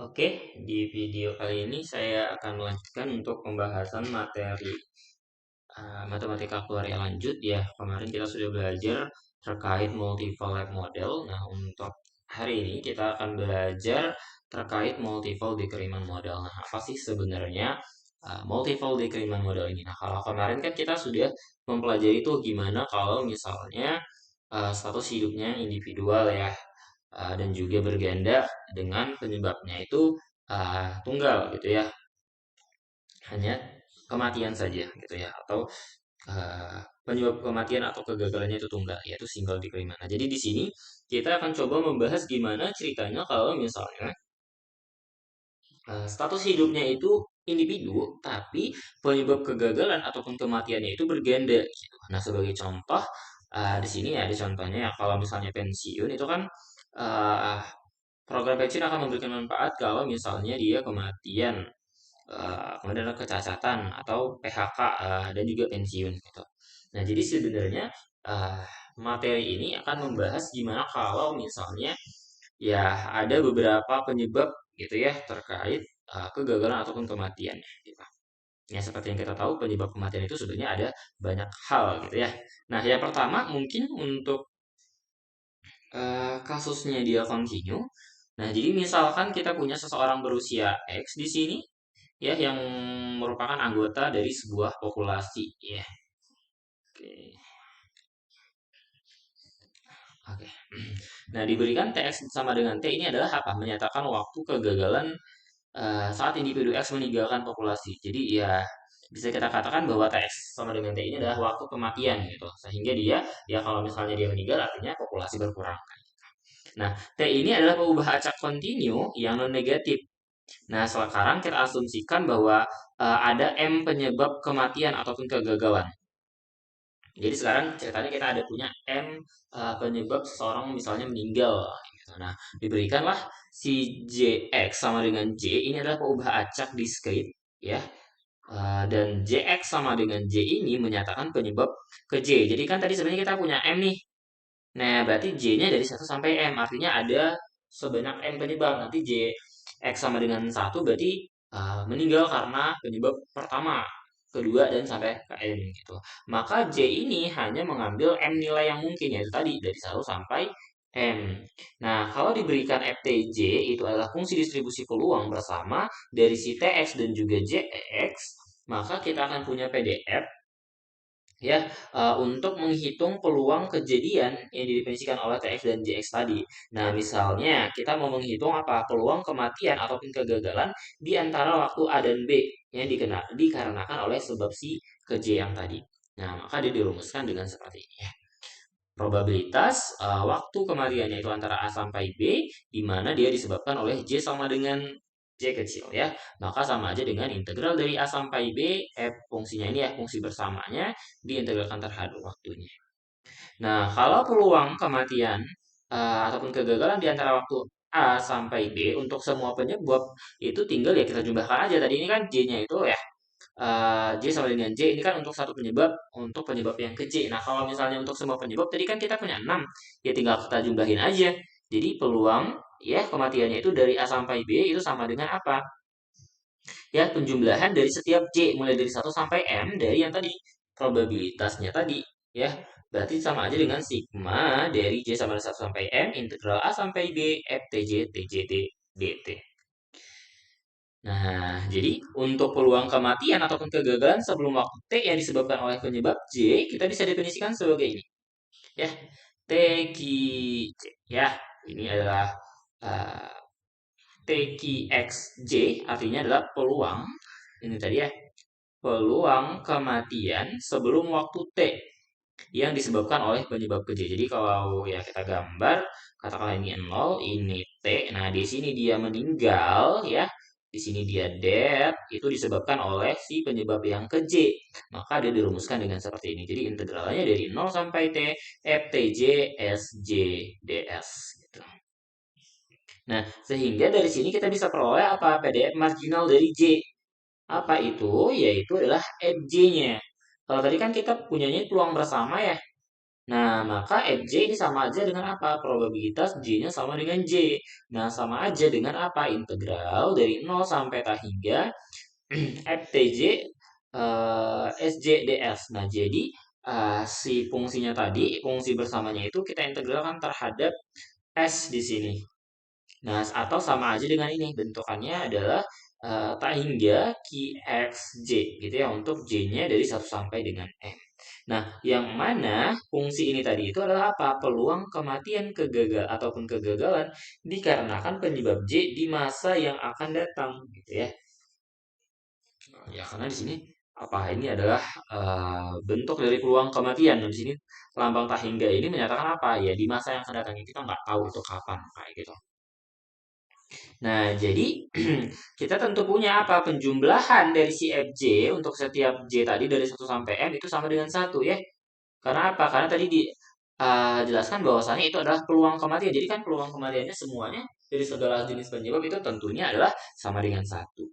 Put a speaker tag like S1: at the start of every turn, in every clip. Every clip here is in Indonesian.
S1: Oke, di video kali ini saya akan melanjutkan untuk pembahasan materi matematika keluarga lanjut ya. Kemarin kita sudah belajar terkait multiple lab model. Nah, untuk hari ini kita akan belajar terkait multiple decrement model. Nah, apa sih sebenarnya multiple decrement model ini? Nah, kalau kemarin kan kita sudah mempelajari itu gimana kalau misalnya status hidupnya individual ya, dan juga berganda dengan penyebabnya itu tunggal gitu ya, hanya kematian saja gitu ya, atau penyebab kematian atau kegagalannya itu tunggal, yaitu single decrement. Nah, jadi di sini kita akan coba membahas gimana ceritanya kalau misalnya status hidupnya itu individu, tapi penyebab kegagalan ataupun kematiannya itu berganda gitu. Nah, sebagai contoh, di sini ya ada contohnya ya, kalau misalnya pensiun itu kan uh, program pensiun akan memberikan manfaat kalau misalnya dia kematian, kemudian ada kecacatan atau PHK, dan juga pensiun gitu. Nah, jadi sebenarnya uh, materi ini akan membahas gimana kalau misalnya ya ada beberapa penyebab gitu ya terkait kegagalan ataupun kematian gitu. Ya seperti yang kita tahu penyebab kematian itu sebenarnya ada banyak hal gitu ya. Nah, yang pertama mungkin untuk kasusnya dia continue. Nah, jadi misalkan kita punya seseorang berusia X di sini ya yang merupakan anggota dari sebuah populasi ya. Oke. Oke. Nah, diberikan TX sama dengan T ini adalah apa? Menyatakan waktu kegagalan saat individu X meninggalkan populasi. Jadi ya bisa kita katakan bahwa TX sama dengan T ini adalah waktu kematian gitu. Sehingga dia ya kalau misalnya dia meninggal artinya populasi berkurang. Nah, T ini adalah pengubah acak kontinu yang non negatif. Nah, sekarang kita asumsikan bahwa ada M penyebab kematian ataupun kegagalan. Jadi sekarang ceritanya kita ada punya M penyebab seseorang misalnya meninggal gitu. Nah, diberikanlah si JX sama dengan J ini adalah pengubah acak diskrit ya. Dan JX sama dengan J ini menyatakan penyebab ke J. Jadi kan tadi sebenarnya kita punya M nih. Nah, berarti J-nya dari 1 sampai M. Artinya ada sebanyak M penyebab. Nanti J X sama dengan 1 berarti meninggal karena penyebab pertama, kedua, dan sampai ke M gitu. Maka J ini hanya mengambil M nilai yang mungkin, yaitu tadi dari 1 sampai M. Nah, kalau diberikan FTJ itu adalah fungsi distribusi peluang bersama dari si TX dan juga JX, maka kita akan punya PDF ya, untuk menghitung peluang kejadian yang didefinisikan oleh TX dan JX tadi. Nah, misalnya kita mau menghitung apa? Peluang kematian ataupun kegagalan di antara waktu A dan B yang dikarenakan oleh sebab si ke J yang tadi. Nah, maka dia dirumuskan dengan seperti ini ya. Probabilitas waktu kematiannya itu antara A sampai B, di mana dia disebabkan oleh J sama dengan J kecil ya. Maka sama aja dengan integral dari A sampai B, fungsinya ini ya, fungsi bersamanya, diintegralkan terhadap waktunya. Nah, kalau peluang kematian ataupun kegagalan di antara waktu A sampai B untuk semua penyebab, itu tinggal ya kita jumlahkan aja. Tadi ini kan J-nya itu ya, J sama dengan J ini kan untuk satu penyebab, untuk penyebab yang ke J. Nah, kalau misalnya untuk semua penyebab tadi kan kita punya 6, ya tinggal kita jumlahin aja. Jadi peluang ya kematiannya itu dari A sampai B itu sama dengan apa? Ya, penjumlahan dari setiap J mulai dari 1 sampai M dari yang tadi probabilitasnya tadi ya. Berarti sama aja dengan sigma dari J sama dengan 1 sampai M integral A sampai B FTJ TJT DT. Nah, jadi untuk peluang kematian ataupun kegagalan sebelum waktu T yang disebabkan oleh penyebab J, kita bisa definisikan sebagai ini. Ya, T Q J. Ya, ini adalah uh, T Q X J, artinya adalah peluang. Ini tadi ya, peluang kematian sebelum waktu T yang disebabkan oleh penyebab ke J. Jadi kalau ya kita gambar, katakanlah ini 0, ini T. Nah, di sini dia meninggal ya. Di sini dia dead, itu disebabkan oleh si penyebab yang ke J. Maka dia dirumuskan dengan seperti ini. Jadi integralnya dari 0 sampai T, FTJ SJ DS gitu. Nah, sehingga dari sini kita bisa peroleh apa? PDF marginal dari J. Apa itu? Yaitu adalah FJ-nya. Kalau tadi kan kita punyanya peluang bersama ya. Nah, maka Fj ini sama aja dengan apa? Probabilitas J-nya sama dengan J. Nah, sama aja dengan apa? Integral dari 0 sampai tak hingga FTJ SJ ds. Nah, jadi si fungsinya tadi, fungsi bersamanya itu kita integralkan terhadap S di sini. Nah, atau sama aja dengan ini, bentukannya adalah tak hingga QXJ gitu ya, untuk J-nya dari 1 sampai dengan M. Nah, yang mana fungsi ini tadi itu adalah apa? Peluang kematian ataupun kegagalan dikarenakan penyebab J di masa yang akan datang gitu ya. Ya, karena di sini apa ini adalah bentuk dari peluang kematian. Nah, di sini lambang tak hingga ini menyatakan apa? Ya, di masa yang akan datang ini kita nggak tahu itu kapan kayak gitu. Nah, jadi kita tentu punya apa? Penjumlahan dari si Fj untuk setiap J tadi dari 1 sampai M itu sama dengan 1 ya. Karena apa? Karena tadi dijelaskan bahwasannya itu adalah peluang kematian. Jadi kan peluang kematiannya semuanya dari segala jenis penyebab itu tentunya adalah sama dengan 1.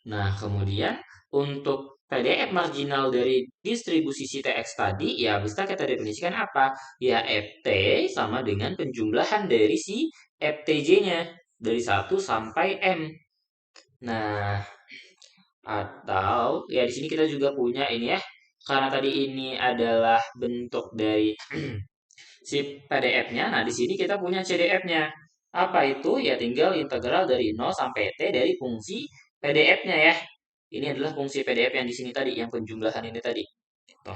S1: Nah, kemudian untuk PDF marginal dari distribusi si TX tadi, ya bisa kita definisikan apa? Ya, FT sama dengan penjumlahan dari si FTJ-nya dari 1 sampai M. Nah, atau ya di sini kita juga punya ini ya, karena tadi ini adalah bentuk dari si PDF-nya. Nah, di sini kita punya CDF-nya. Apa itu? Ya tinggal integral dari 0 sampai T dari fungsi PDF-nya ya. Ini adalah fungsi PDF yang di sini tadi, yang penjumlahan ini tadi. Gitu.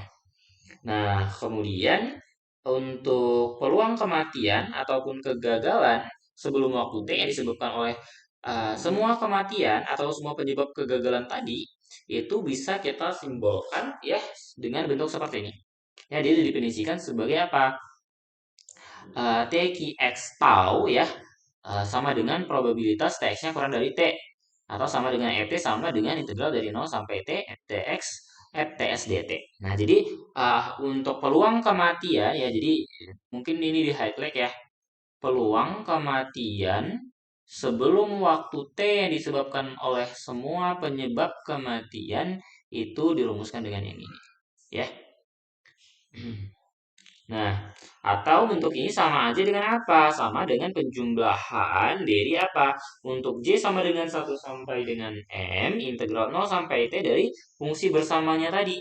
S1: Nah, kemudian untuk peluang kematian ataupun kegagalan sebelum waktu T yang disebabkan oleh semua kematian atau semua penyebab kegagalan tadi itu bisa kita simbolkan ya dengan bentuk seperti ini. Ya, dia didefinisikan sebagai apa? TQX tau ya sama dengan probabilitas TX-nya kurang dari T atau sama dengan FT sama dengan integral dari 0 sampai T FTX FTS dt. Nah, jadi untuk peluang kematian ya, jadi mungkin ini di highlight ya. Peluang kematian sebelum waktu T yang disebabkan oleh semua penyebab kematian itu dirumuskan dengan yang ini ya. Nah, atau bentuk ini sama aja dengan apa? Sama dengan penjumlahan dari apa? Untuk J sama dengan 1 sampai dengan M, integral 0 sampai T dari fungsi bersamanya tadi.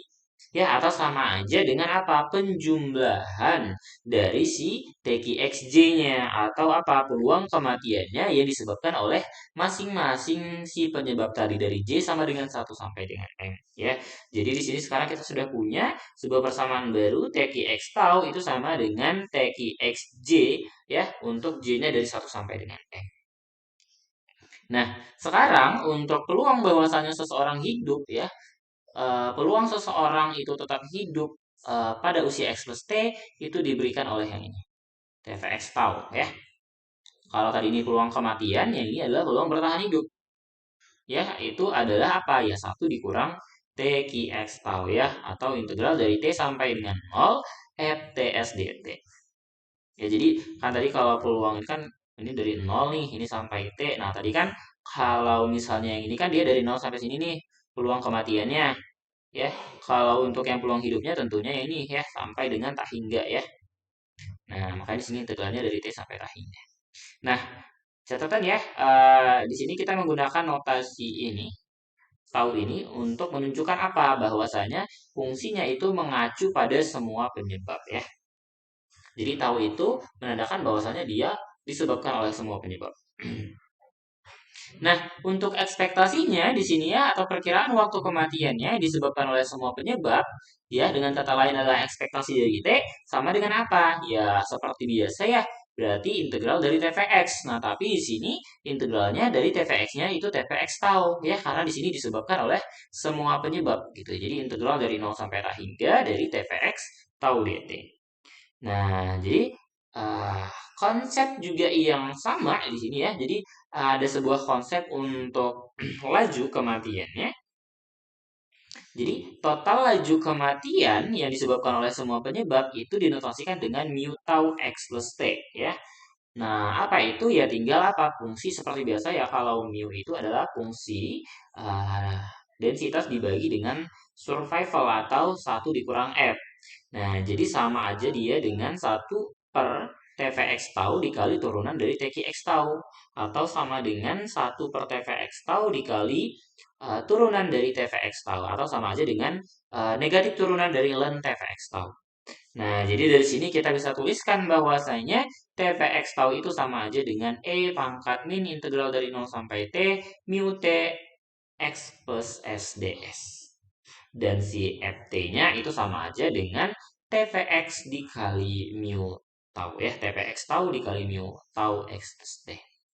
S1: Ya, atau sama aja dengan apa? Penjumlahan dari si TQXJ-nya atau apa? Peluang kematiannya yang disebabkan oleh masing-masing si penyebab tadi dari J sama dengan 1 sampai dengan M. Ya, jadi di sini sekarang kita sudah punya sebuah persamaan baru TQX tau itu sama dengan TQXJ ya untuk J-nya dari 1 sampai dengan M. Nah, sekarang untuk peluang bahwasanya seseorang hidup ya, peluang seseorang itu tetap hidup pada usia X plus T itu diberikan oleh yang ini, TVX tau ya. Kalau tadi ini peluang kematian, yang ini adalah peluang bertahan hidup. Ya, itu adalah apa? Ya, 1 dikurang TQX tau ya, atau integral dari T sampai dengan 0 FTS dt. Ya, jadi kan tadi kalau peluang ini kan ini dari 0 nih, ini sampai T. Nah, tadi kan kalau misalnya yang ini kan dia dari 0 sampai sini nih, peluang kematiannya. Ya, kalau untuk yang peluang hidupnya tentunya ini ya sampai dengan tak hingga ya. Nah, makanya di sini integralnya dari T sampai tak hingga. Nah, catatan ya, di sini kita menggunakan notasi ini, tau ini untuk menunjukkan apa? Bahwasanya fungsinya itu mengacu pada semua penyebab ya. Jadi tahu itu menandakan bahwasanya dia disebabkan oleh semua penyebab. Nah, untuk ekspektasinya di sini ya atau perkiraan waktu kematiannya disebabkan oleh semua penyebab, ya dengan kata lain adalah ekspektasi dari T sama dengan apa? Ya seperti biasa ya, berarti integral dari TVX. Nah, tapi di sini integralnya dari TVX-nya itu TVX tau ya karena di sini disebabkan oleh semua penyebab gitu. Jadi integral dari 0 sampai tak hingga dari TVX tau dt. Nah, jadi uh, konsep juga yang sama di sini ya. Jadi ada sebuah konsep untuk laju kematiannya. Jadi total laju kematian yang disebabkan oleh semua penyebab itu dinotasikan dengan mu tau x plus t ya. Nah, apa itu? Ya tinggal apa? Fungsi seperti biasa ya. Kalau mu itu adalah fungsi uh, densitas dibagi dengan survival atau 1 dikurang F. Nah, jadi sama aja dia dengan 1/TVX tau dikali turunan dari TQX tau. Atau sama dengan 1/TVX tau dikali turunan dari TVX tau. Atau sama aja dengan negatif turunan dari ln TVX tau. Nah, jadi dari sini kita bisa tuliskan bahwasanya TVX tau itu sama aja dengan E pangkat min integral dari 0 sampai T mu T X plus S ds. Dan si FT-nya itu sama aja dengan TVX dikali mu tau ya. TVX tau dikali mu tau X plus T.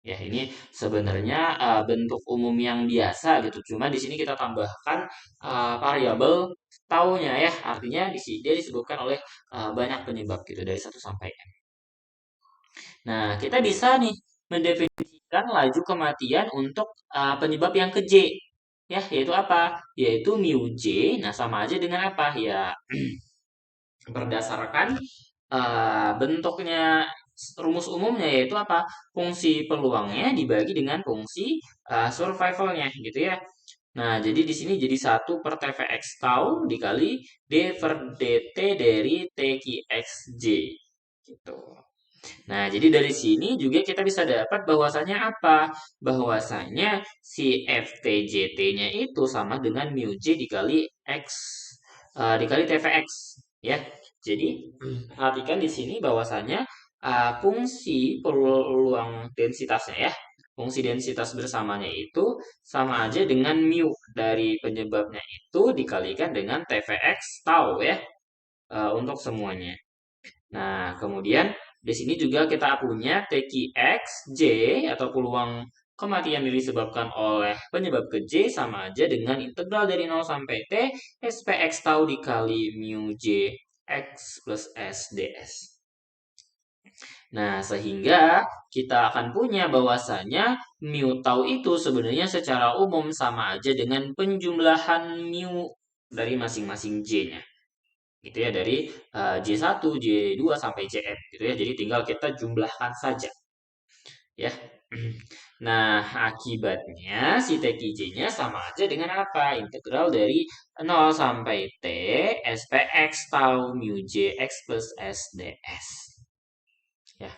S1: Ya, ini sebenarnya bentuk umum yang biasa gitu. Cuma di sini kita tambahkan variabel taunya ya. Artinya di sini dia disebutkan oleh banyak penyebab gitu dari 1 sampai n. Nah, kita bisa nih mendefinisikan laju kematian untuk penyebab yang ke J. Ya, yaitu apa? Yaitu mu J. Nah, sama aja dengan apa? Ya, berdasarkan bentuknya rumus umumnya yaitu apa? Fungsi peluangnya dibagi dengan fungsi survivalnya gitu ya. Nah, jadi di sini jadi 1/TVX tau dikali D per DT dari TQXJ gitu. Nah, jadi dari sini juga kita bisa dapat bahwasanya apa? Bahwasanya si FTJT-nya itu sama dengan mu J dikali X dikali TVX ya. Jadi perhatikan di sini bahwasanya fungsi peluang densitasnya ya. Fungsi densitas bersamanya itu sama aja dengan mu dari penyebabnya itu dikalikan dengan TVX tau ya untuk semuanya. Nah, kemudian di sini juga kita punya TQXJ atau peluang kematian yang disebabkan oleh penyebab ke J sama aja dengan integral dari 0 sampai T SPX tau dikali mu J X plus S ds. Nah, sehingga kita akan punya bahwasanya mu tau itu sebenarnya secara umum sama aja dengan penjumlahan mu dari masing-masing J-nya. Gitu ya, dari J1, J2 sampai Jn gitu ya. Jadi tinggal kita jumlahkan saja. Ya. Nah, akibatnya si TQJ-nya sama aja dengan apa? Integral dari 0 sampai T SPX tau mu J X plus S ds. Ya,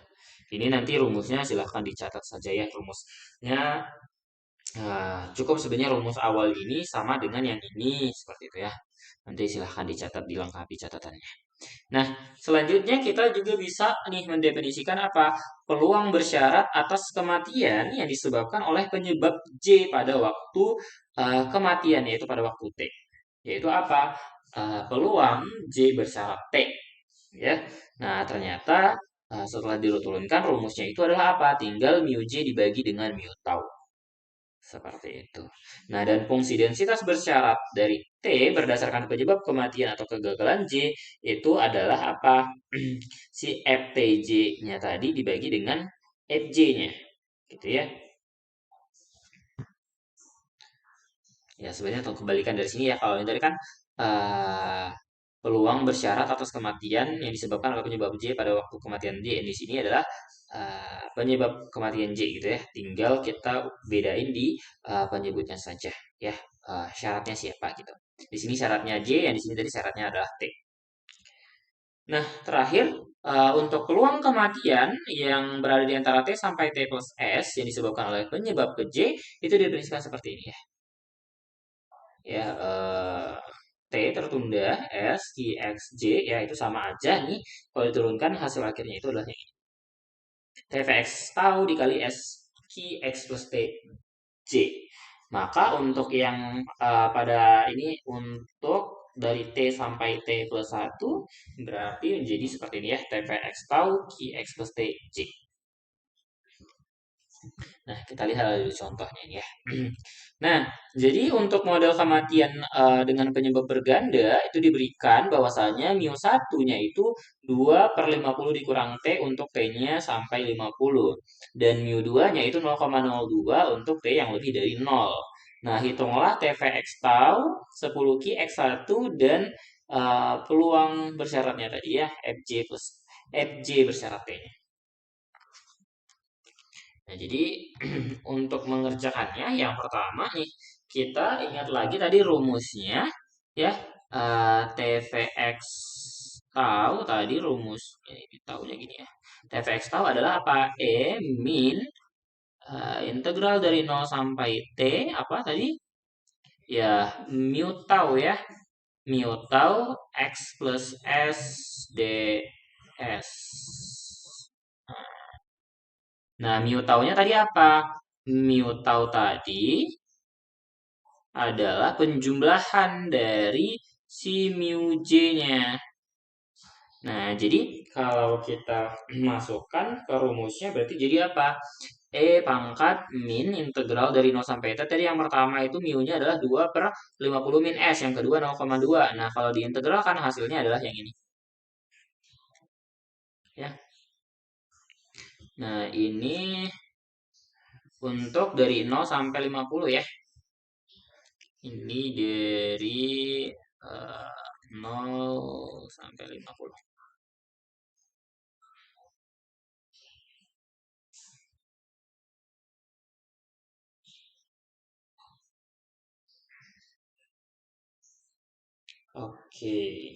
S1: ini nanti rumusnya silahkan dicatat saja ya rumusnya. Cukup sebenarnya rumus awal ini sama dengan yang ini seperti itu ya. Nanti silahkan dicatat dilengkapi catatannya. Nah, selanjutnya kita juga bisa nih mendefinisikan apa? Peluang bersyarat atas kematian yang disebabkan oleh penyebab J pada waktu kematian yaitu pada waktu T. Yaitu apa? Peluang J bersyarat T. Ya. Nah, ternyata setelah diturunkan rumusnya itu adalah apa? Tinggal mu J dibagi dengan mu tau. Seperti itu. Nah, dan fungsi densitas bersyarat dari T berdasarkan penyebab kematian atau kegagalan J itu adalah apa? Si FTJ-nya tadi dibagi dengan FJ-nya. Gitu ya. Ya, sebenarnya untuk kembalikan dari sini ya. Kalau yang tadi kan peluang bersyarat atas kematian yang disebabkan oleh penyebab J pada waktu kematian J. Di sini adalah penyebab kematian J gitu ya. Tinggal kita bedain di penyebutnya saja ya. Syaratnya siapa gitu. Di sini syaratnya J, yang di sini tadi syaratnya adalah T. Nah, terakhir untuk peluang kematian yang berada di antara T sampai T plus S yang disebabkan oleh penyebab ke J itu didefinisikan seperti ini ya. Ya, T tertunda S Q X J ya itu sama aja nih kalau diturunkan hasil akhirnya itu adalah ini. TVX tau dikali S Q X plus T J. Maka untuk yang pada ini untuk dari T sampai T plus 1 berarti menjadi seperti ini ya. TVX tau Q X plus T J. Nah, kita lihat dulu contohnya ini ya. Nah, jadi untuk model kematian dengan penyebab berganda itu diberikan bahwasanya mu 1-nya itu 2/50 dikurang T untuk T-nya sampai 50. Dan mu 2-nya itu 0,02 untuk T yang lebih dari 0. Nah, hitunglah TVX tau 10 Q X1 dan peluang bersyaratnya tadi ya, FJ bersyarat T-nya. Nah, jadi untuk mengerjakannya yang pertama nih kita ingat lagi tadi rumusnya ya. TVX tau tadi rumusnya ini taunya gini ya. TVX tau adalah apa? Min integral dari 0 sampai T apa tadi? Ya, mu tau ya. Mu tau X plus S ds. Nah, mu taunya tadi apa? Mu tau tadi adalah penjumlahan dari si mu j-nya. Nah, jadi kalau kita masukkan ke rumusnya berarti jadi apa? Pangkat min integral dari 0 sampai t. Tadi yang pertama itu mu-nya adalah 2 per 50 min S. Yang kedua 0,2. Nah, kalau diintegralkan hasilnya adalah yang ini. Ya. Nah, ini untuk dari 0 sampai 50 ya. Ini dari 0 sampai 50. Oke.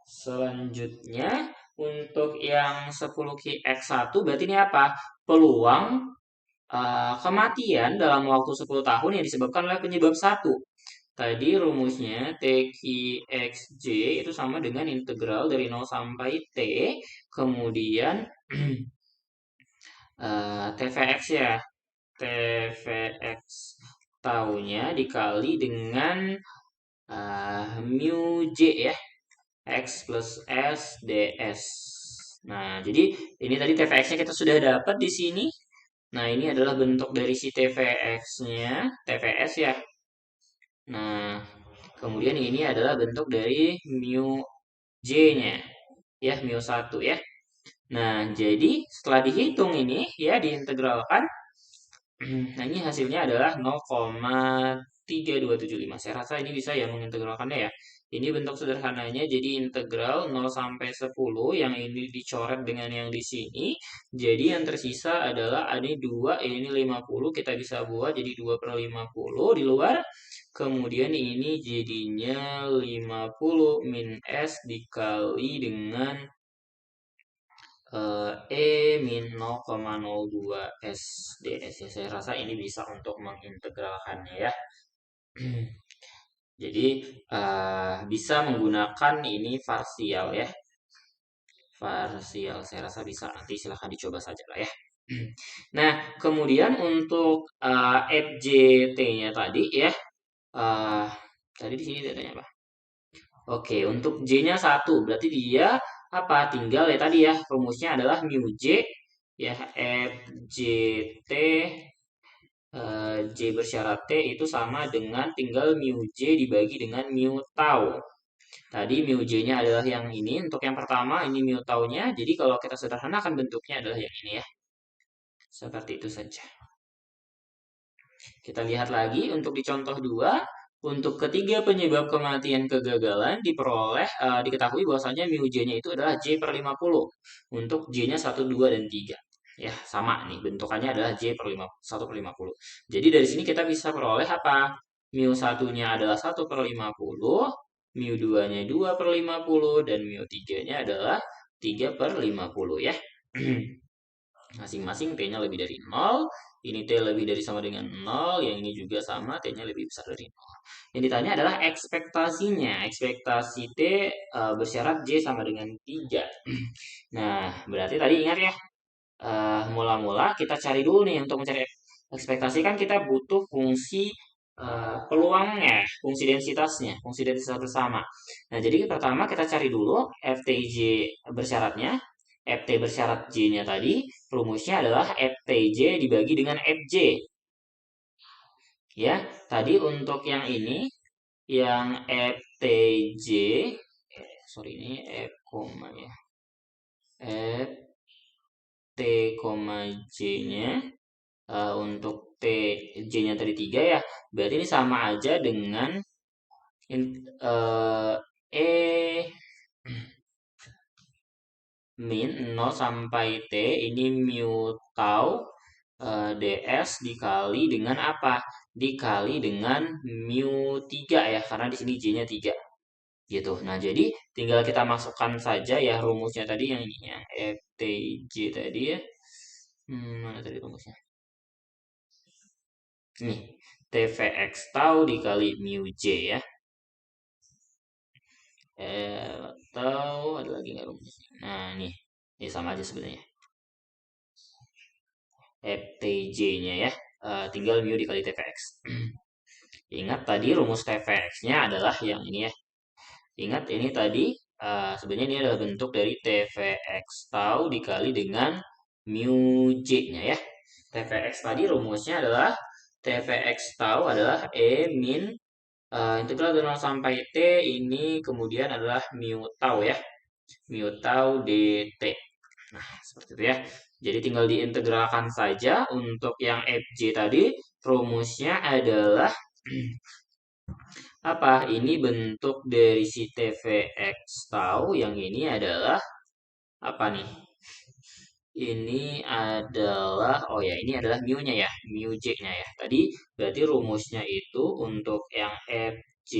S1: Selanjutnya untuk yang 10X1 berarti ini apa? Peluang kematian dalam waktu 10 tahun yang disebabkan oleh penyebab satu. Tadi rumusnya TQXJ itu sama dengan integral dari 0 sampai T, kemudian TVX ya. TVX taunya dikali dengan mu J ya. X plus S ds. Nah, jadi ini tadi TVX-nya kita sudah dapat di sini. Nah, ini adalah bentuk dari si TVX-nya, TVS ya. Nah, kemudian ini adalah bentuk dari mu J-nya. Ya, mu 1 ya. Nah, jadi setelah dihitung ini ya diintegralkan. Nah, ini hasilnya adalah 0,3275. Saya rasa ini bisa ya mengintegralkannya ya. Ini bentuk sederhananya jadi integral 0 sampai 10 yang ini dicoret dengan yang di sini. Jadi yang tersisa adalah ini 2, ini 50 kita bisa buat jadi 2 per 50 di luar. Kemudian ini jadinya 50 min S dikali dengan min 0,02 SDS ya. Saya rasa ini bisa untuk mengintegralkannya ya. Jadi bisa menggunakan ini parsial ya. Parsial saya rasa bisa, nanti silahkan dicoba saja lah ya. Nah, kemudian untuk FJT-nya tadi ya. Tadi di sini datanya apa? Oke, untuk J-nya 1, berarti dia apa? Tinggal ya tadi ya, rumusnya adalah mu J ya FJT J bersyarat T itu sama dengan tinggal mu J dibagi dengan mu tau. Tadi mu J-nya adalah yang ini, untuk yang pertama ini mu tau-nya. Jadi kalau kita sederhanakan bentuknya adalah yang ini ya. Seperti itu saja. Kita lihat lagi untuk di contoh 2. Untuk ketiga penyebab kematian kegagalan diperoleh diketahui bahwasanya mu J-nya itu adalah J per 50. Untuk J-nya 1, 2, dan 3. Ya, sama nih. Bentukannya adalah J per 1 per 50. Jadi dari sini kita bisa peroleh apa? Mu 1-nya adalah 1 per 50, mu 2-nya 2 per 50, dan mu 3-nya adalah 3 per 50 ya. Masing-masing T-nya lebih dari 0. Ini T lebih dari sama dengan 0, yang ini juga sama, T-nya lebih besar dari 0. Yang ditanya adalah ekspektasinya. Ekspektasi T bersyarat J sama dengan 3. Nah, berarti tadi ingat ya, mula-mula kita cari dulu nih untuk mencari ekspektasi kan kita butuh fungsi peluangnya, fungsi densitas bersama. Nah, jadi pertama kita cari dulu FTJ bersyaratnya. FT bersyarat J-nya tadi, rumusnya adalah FTJ dibagi dengan FJ. Ya, tadi untuk yang ini, yang FTJ, sorry ini F, ya. FT, J-nya, untuk T, J-nya tadi 3 ya, berarti ini sama aja dengan min 0 sampai T ini mu tau ds dikali dengan apa? dikali dengan mu 3 ya, karena di sini J-nya 3 gitu. Nah, jadi tinggal kita masukkan saja ya rumusnya tadi yang ini yang FTJ tadi ya. Mana tadi rumusnya? Nih, TVX tau dikali mu J ya. Atau ada lagi nggak rumusnya? Nah, nih. Ini sama aja sebenarnya. FTJ-nya ya. Tinggal mu dikali TVX. Ingat tadi rumus TVX-nya adalah yang ini ya. Ingat ini tadi sebenarnya ini adalah bentuk dari TVX tau dikali dengan mu J-nya ya. TVX tadi rumusnya adalah TVX tau adalah E min integral dari 0 sampai T ini kemudian adalah mu tau ya. Mu tau dt. Nah, seperti itu ya. Jadi tinggal diintegralkan saja untuk yang FJ tadi rumusnya adalah apa? Ini bentuk dari si TVX tau yang ini adalah apa nih? Ini adalah oh ya, ini adalah mu-nya ya, mu J-nya ya. Tadi berarti rumusnya itu untuk yang FJ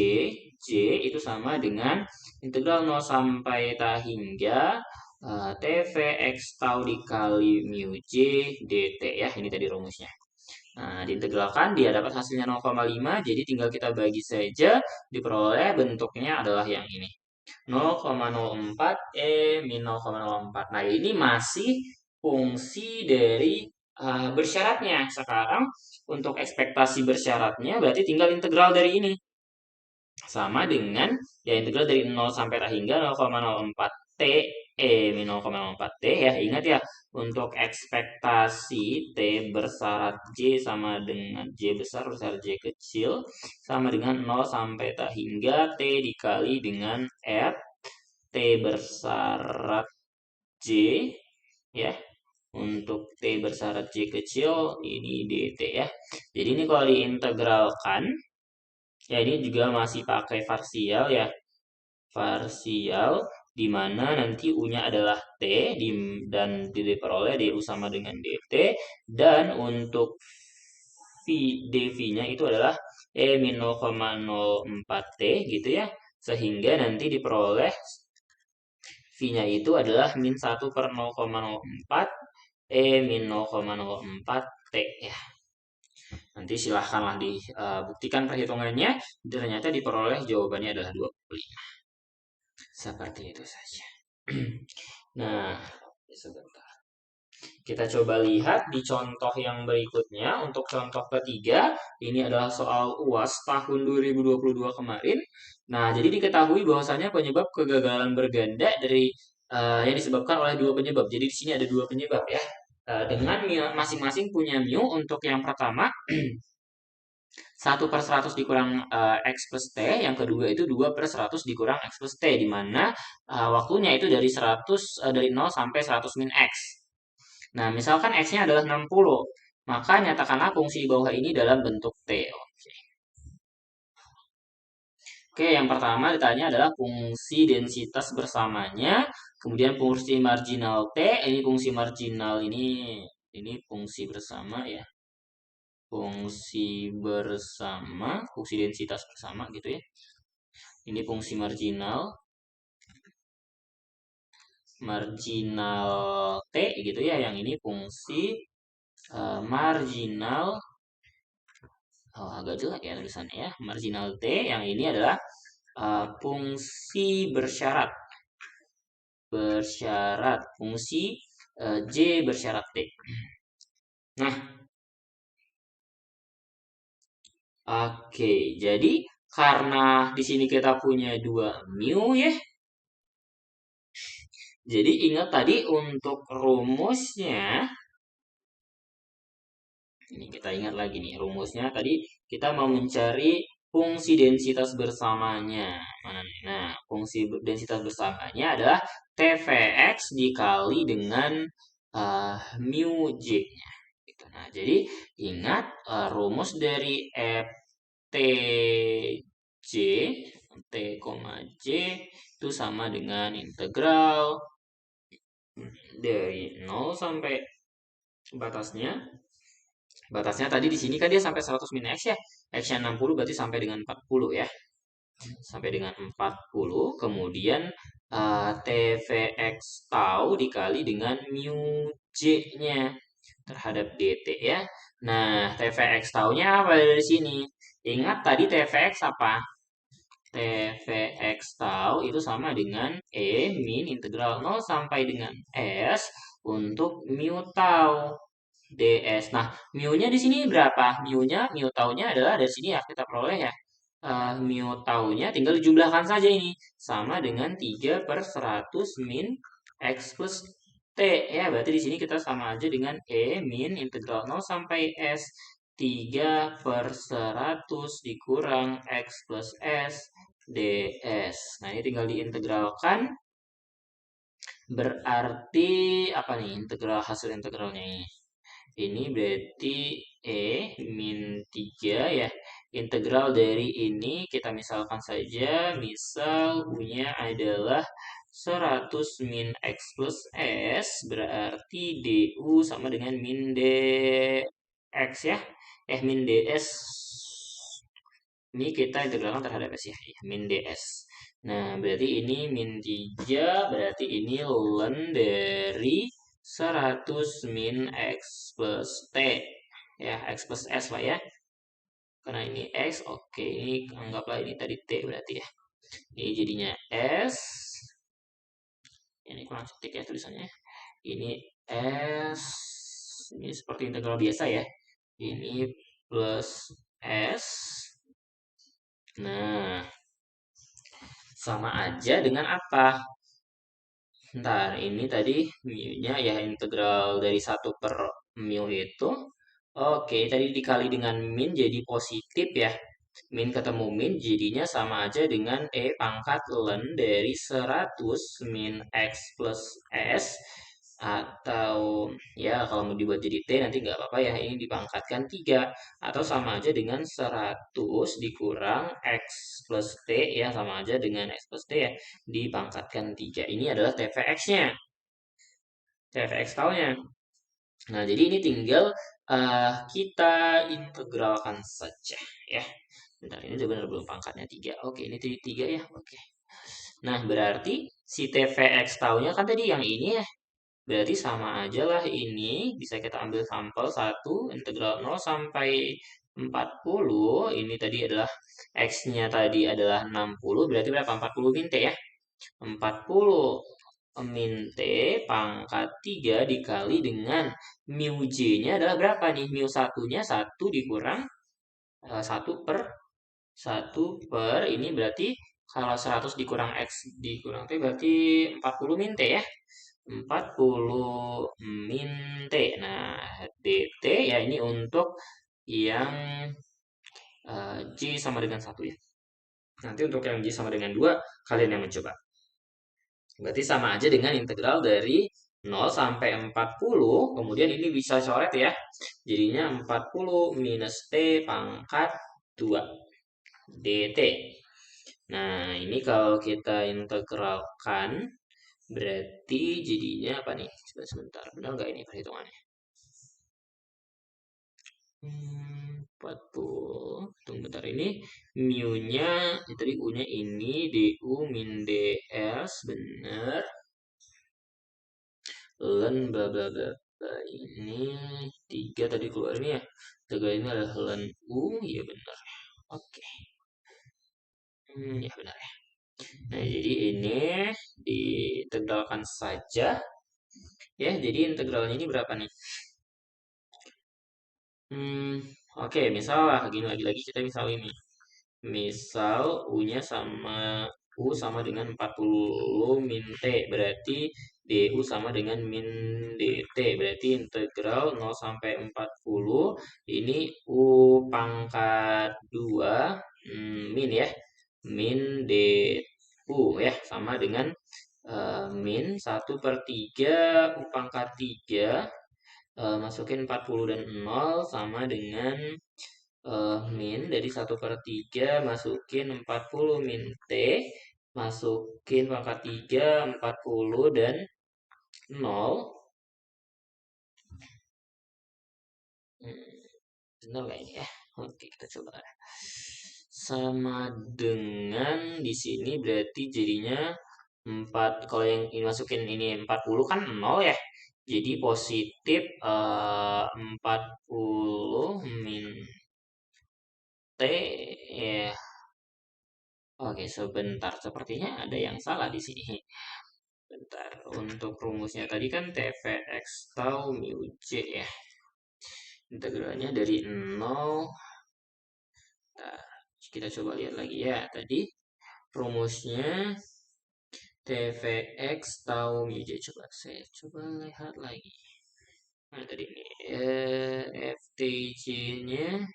S1: J itu sama dengan integral 0 sampai ta hingga TVX tau dikali mu J dt ya. Ini tadi rumusnya. Nah, diintegralkan dia dapat hasilnya 0,5, jadi tinggal kita bagi saja, diperoleh bentuknya adalah yang ini. 0,04 min 0,04. Nah, ini masih fungsi dari bersyaratnya. Sekarang untuk ekspektasi bersyaratnya berarti tinggal integral dari ini. Sama dengan ya integral dari 0 sampai ta hingga 0,04 T min 0,04 T ya. Ingat ya, untuk ekspektasi T bersyarat J sama dengan J besar bersyarat J kecil sama dengan 0 sampai ta hingga T dikali dengan F T bersyarat J ya. Untuk T bersyarat J kecil ini dt ya. Jadi ini kalau diintegralkan ya ini juga masih pakai parsial ya. Parsial di mana nanti U-nya adalah T dan diperoleh DU sama dengan DT dan untuk dV-nya itu adalah E min 0,04 T gitu ya. Sehingga nanti diperoleh V-nya itu adalah min 1 per 0,04 E min 0,04 T ya. Nanti silahkanlah dibuktikan perhitungannya. Ternyata diperoleh jawabannya adalah 25. Seperti itu saja. Nah, sebentar. Kita coba lihat di contoh yang berikutnya. Untuk contoh ketiga, ini adalah soal UAS tahun 2022 kemarin. Nah, jadi diketahui bahwasanya penyebab kegagalan berganda dari yang disebabkan oleh dua penyebab. Jadi di sini ada dua penyebab ya. Dengan masing-masing punya mu untuk yang pertama 1 per 100 dikurang X plus T, yang kedua itu 2 per 100 dikurang X plus T, di mana waktunya itu dari 0 sampai 100 min X. Nah, misalkan X-nya adalah 60, maka nyatakanlah fungsi bawah ini dalam bentuk T. Oke, yang pertama ditanya adalah fungsi densitas bersamanya, kemudian fungsi marginal T, ini fungsi marginal ini fungsi bersama ya. Fungsi bersama, fungsi densitas bersama gitu ya. Ini fungsi marginal T gitu ya. Yang ini fungsi marginal agak jelek ya tulisannya ya. Marginal T, yang ini adalah fungsi bersyarat. Fungsi J bersyarat T. Nah, oke, jadi karena di sini kita punya dua mu ya. Jadi ingat tadi untuk rumusnya, ini kita ingat lagi nih rumusnya tadi kita mau mencari fungsi densitas bersamanya. Mana nih? Nah, fungsi densitas bersamanya adalah TVX dikali dengan mu J-nya. Gitu. Nah, jadi ingat rumus dari FTJ T, J itu sama dengan integral dari 0 sampai batasnya Batasnya tadi di sini kan dia sampai 100 min X ya. X-nya 60 berarti sampai dengan 40 ya. Sampai dengan 40. Kemudian TVX tau dikali dengan mu J-nya terhadap DT ya. Nah, TVX taunya apa dari sini? Ingat tadi TVX apa? TVX tau itu sama dengan E min integral 0 sampai dengan S untuk mu tau ds. Nah, mu-nya di sini berapa? Mu taunya adalah dari sini ya kita peroleh ya. Mu taunya tinggal dijumlahkan saja ini. Sama dengan 3 per 100 min X plus T. Ya, berarti di sini kita sama aja dengan E min integral 0 sampai S. 3 per 100 dikurang X plus S ds. Nah, ini tinggal diintegralkan. Berarti apa nih hasil integralnya ini? Ini berarti E min 3 ya. Integral dari ini kita misalkan saja. Misal U-nya adalah 100 min X plus S. Berarti DU sama dengan min DX ya. Min DS. Ini kita integralkan terhadap S ya. Min DS. Nah, berarti ini min 3. Berarti ini ln dari 100 min X plus T. Ya, X plus S lah ya. Karena ini X, oke. Ini anggaplah ini tadi T berarti ya. Ini jadinya S. Ini kurang cantik ya tulisannya. Ini S. Ini seperti integral biasa ya. Ini plus S. Nah, sama aja dengan apa? Ntar, ini tadi mu-nya ya integral dari 1 per mu itu. Oke, tadi dikali dengan min jadi positif ya. Min ketemu min jadinya sama aja dengan E pangkat ln dari 100 min X plus S. Atau ya kalau mau dibuat jadi T nanti nggak apa-apa ya. Ini dipangkatkan 3. Atau sama aja dengan 100 dikurang X plus T ya. Sama aja dengan X plus T ya. Dipangkatkan 3. Ini adalah TVX-nya. TVX taunya. Nah, jadi ini tinggal kita integralkan saja ya. Bentar, ini udah benar belum pangkatnya 3. Oke, ini 3 ya. Oke. Nah, berarti si TVX taunya kan tadi yang ini ya. Berarti sama aja lah ini. Bisa kita ambil sampel 1, integral 0 sampai 40. Ini tadi adalah X-nya tadi adalah 60. Berarti berapa? 40 min T ya. 40 min T pangkat 3 dikali dengan mu J-nya adalah berapa nih? Mu satunya 1 dikurang 1 per 1 per ini berarti kalau 100 dikurang X dikurang T berarti 40 min T ya. 40 min T. Nah, DT ya ini untuk yang J sama dengan 1 ya. Nanti untuk yang J sama dengan 2 kalian yang mencoba. Berarti sama aja dengan integral dari 0 sampai 40. Kemudian ini bisa coret ya. Jadinya 40 minus T pangkat 2 dt. Nah, ini kalau kita integralkan, berarti jadinya apa nih? Sebentar, benar nggak ini perhitungannya? 40. Tunggu bentar, ini mu-nya, tadi U-nya ini, DU min DS, benar. Ln bla bla bla bla ini 3 tadi keluar ini ya. 3 ini adalah ln U, ya benar. Oke. Ya benar ya. Nah, jadi ini diintegralkan saja. Ya, jadi integralnya ini berapa nih? Oke, misal lah, gini lagi-lagi kita misal ini. Misal U-nya sama dengan 40 min T, berarti DU sama dengan min DT, berarti integral 0 sampai 40, ini U pangkat 2 min ya, min DU ya, sama dengan min 1 per 3 U pangkat 3, masukin 40 dan 0 sama dengan min dari 1 per 3 masukin 40 min T masukin pangkat 3 40 dan 0 Benar nggak ini ya? Oke, kita coba. Sama dengan di sini berarti jadinya 4, kalau yang ini masukin ini 40 kan 0 ya. Jadi positif 40 min T ya. Oke, sebentar. Sepertinya ada yang salah di sini. Bentar. Untuk rumusnya tadi kan TVX tau mu J ya. Integralnya dari 0. Nah, kita coba lihat lagi ya. Tadi rumusnya TVX tau mu J. Coba saya coba lihat lagi. Nah, tadi ini FTJ-nya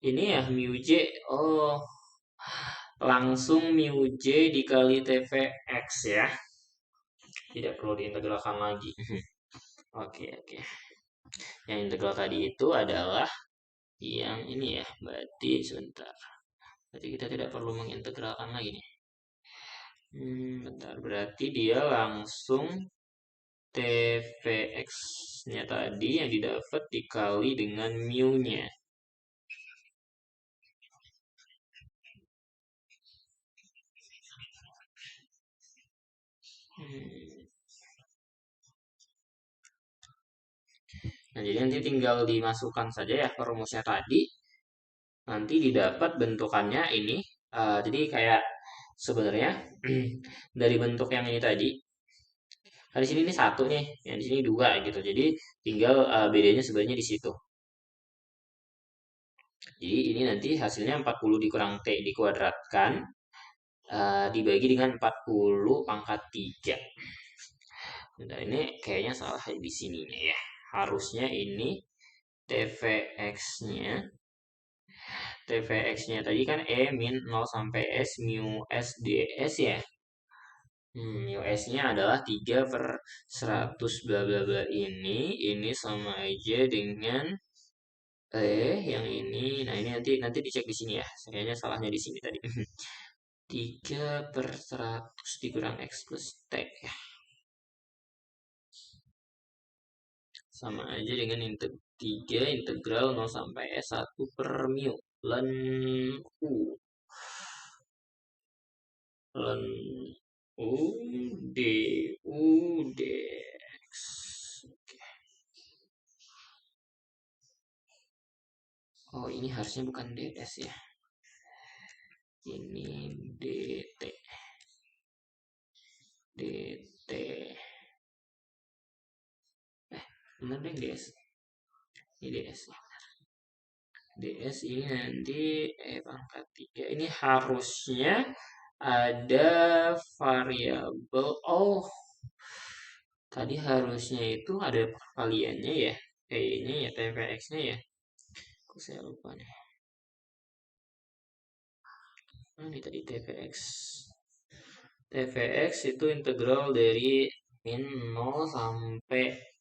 S1: ini ya mu J. Oh, langsung mu J dikali TVX ya. Tidak perlu diintegralkan lagi. Oke, oke. Yang integral tadi itu adalah yang ini ya. Berarti sebentar. Berarti kita tidak perlu mengintegralkan lagi nih. Bentar. Berarti dia langsung TVX-nya tadi yang didapat dikali dengan mu-nya. Nah, jadi nanti tinggal dimasukkan saja ya ke rumusnya tadi. Nanti didapat bentukannya ini. Jadi kayak sebenarnya dari bentuk yang ini tadi. Nah, di sini ini satu nih, yang di sini dua gitu. Jadi tinggal bedanya sebenarnya di situ. Jadi ini nanti hasilnya 40 dikurang T dikuadratkan dibagi dengan 40 pangkat 3. Bentar, ini kayaknya salah di sininya ya. Harusnya ini TVX-nya. TVX-nya tadi kan E min 0 sampai S mu S ds ya. Mu S-nya adalah 3 per 100 bla bla bla ini sama aja dengan yang ini. Nah, ini nanti dicek di sini ya. Kayaknya salahnya di sini tadi. 3 per 100 dikurang X plus T ya. Sama aja dengan 3 integral 0 sampai S1 per mu ln U ln U d U dx. Oke. Oh, ini harusnya bukan ds ya. Ini dt. dt. Bener deh ds. Ini ds. ds ini nanti pangkat 3. Ini harusnya ada variabel. Oh, tadi harusnya itu ada perkaliannya ya. Ini ya TVX-nya ya. Kok saya lupa nih. Ini tadi TVX. TVX itu integral dari min 0 sampai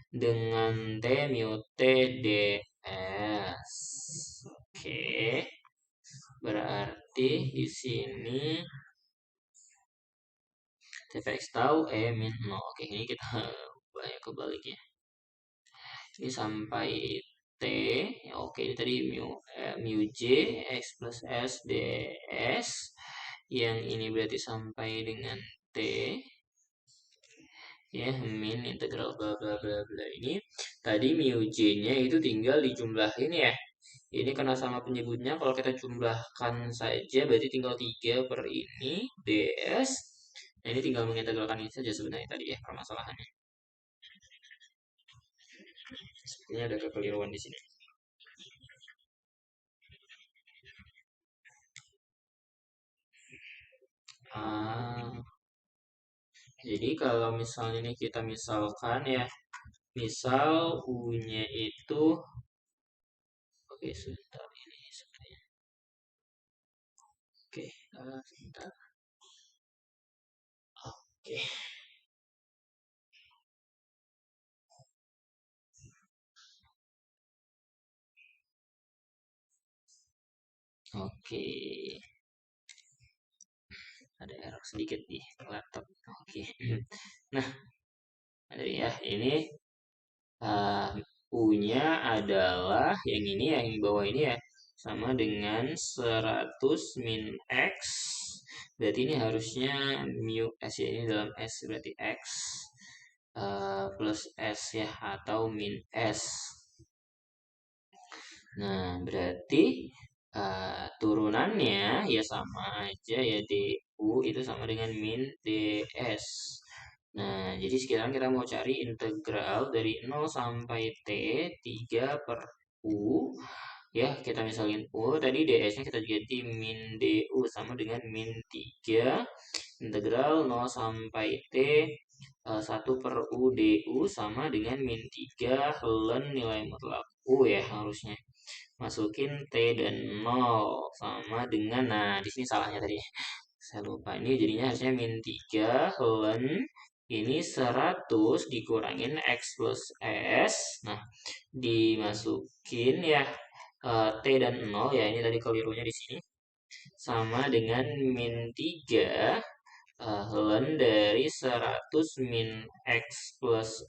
S1: dengan T mu T ds. Oke. Berarti di sini TVX tahu min 0. Oke, ini kita banyak kebaliknya. Ini sampai T. Ya, oke, ini tadi mu J X plus S ds. Yang ini berarti sampai dengan T. Ya, min integral bla bla bla bla ini. Tadi mu J-nya itu tinggal dijumlahin ya. Ini karena sama penyebutnya, kalau kita jumlahkan saja berarti tinggal 3 per ini ds. Nah, ini tinggal mengintegralkan ini saja sebenarnya tadi ya permasalahannya. Sepertinya ada kekeliruan di sini. Jadi kalau misalnya ini kita misalkan ya, misal U-nya itu, oke sebentar ini sebenarnya. Oke, sebentar. Oke. Oke. Ada error sedikit di laptop. Oke. Nah, ya ini U-nya adalah yang ini ya, yang di bawah ini ya, sama dengan 100 min X. Berarti ini harusnya mu S ya, ini dalam S berarti X plus S ya, atau min S. Nah, berarti turunannya ya sama aja ya, DU itu sama dengan min DS. Nah, jadi sekarang kita mau cari integral dari 0 sampai T 3 per U. Ya, kita misalin U, tadi DS-nya kita ganti min DU sama dengan min 3. Integral 0 sampai T 1 per U DU sama dengan min 3 ln nilai mutlak U ya harusnya. Masukin T dan 0 sama dengan, nah di sini salahnya tadi. Saya lupa, ini jadinya harusnya min 3 ln ini 100 dikurangin X plus S. Nah, dimasukin ya T dan 0 ya, ini tadi kelirunya di sini. Sama dengan min 3 ln dari 100 min X plus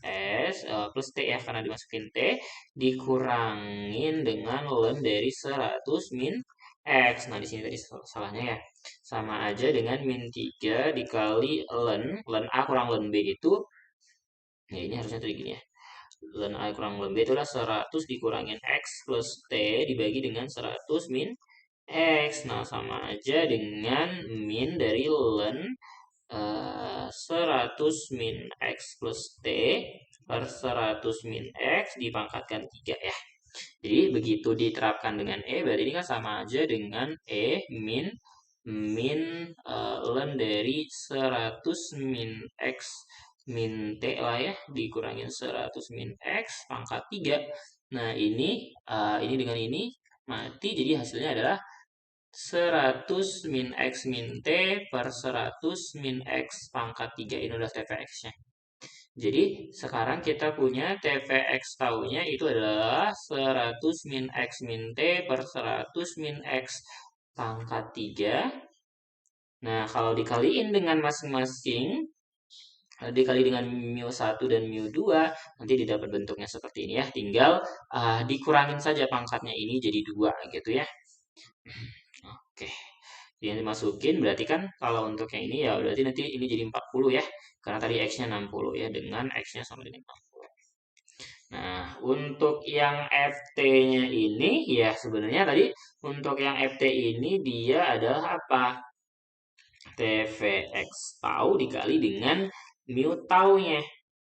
S1: S plus T ya, karena dimasukin T, dikurangin dengan ln dari 100 min X. Nah, di sini tadi salahnya ya. Sama aja dengan min 3 dikali ln A kurang ln B itu, ya ini harusnya tadi gini ya. Ln A kurang ln B itu adalah 100 dikurangin X plus T dibagi dengan 100 min X. Nah, sama aja dengan min dari ln 100 min X plus T per 100 min X dipangkatkan 3 ya. Jadi begitu diterapkan dengan E, berarti ini kan sama aja dengan E min ln dari 100 min X min T lah ya, dikurangin 100 min X pangkat 3. Nah, ini dengan ini mati, jadi hasilnya adalah 100 min X min T per 100 min X pangkat 3. Ini udah TVX-nya. Jadi, sekarang kita punya TVX taunya itu adalah 100 min X min T per 100 min X pangkat 3. Nah, kalau dikaliin dengan masing-masing, dikali dengan mu1 dan mu2, nanti didapat bentuknya seperti ini ya. Tinggal dikurangin saja pangkatnya ini jadi 2 gitu ya. Oke. Yang dimasukin berarti kan kalau untuk yang ini ya berarti nanti ini jadi 40 ya. Karena tadi X-nya 60 ya, dengan X-nya sama dengan 60. Nah, untuk yang FT-nya ini ya sebenarnya tadi untuk yang FT ini dia adalah apa? TVX tau dikali dengan mu taunya.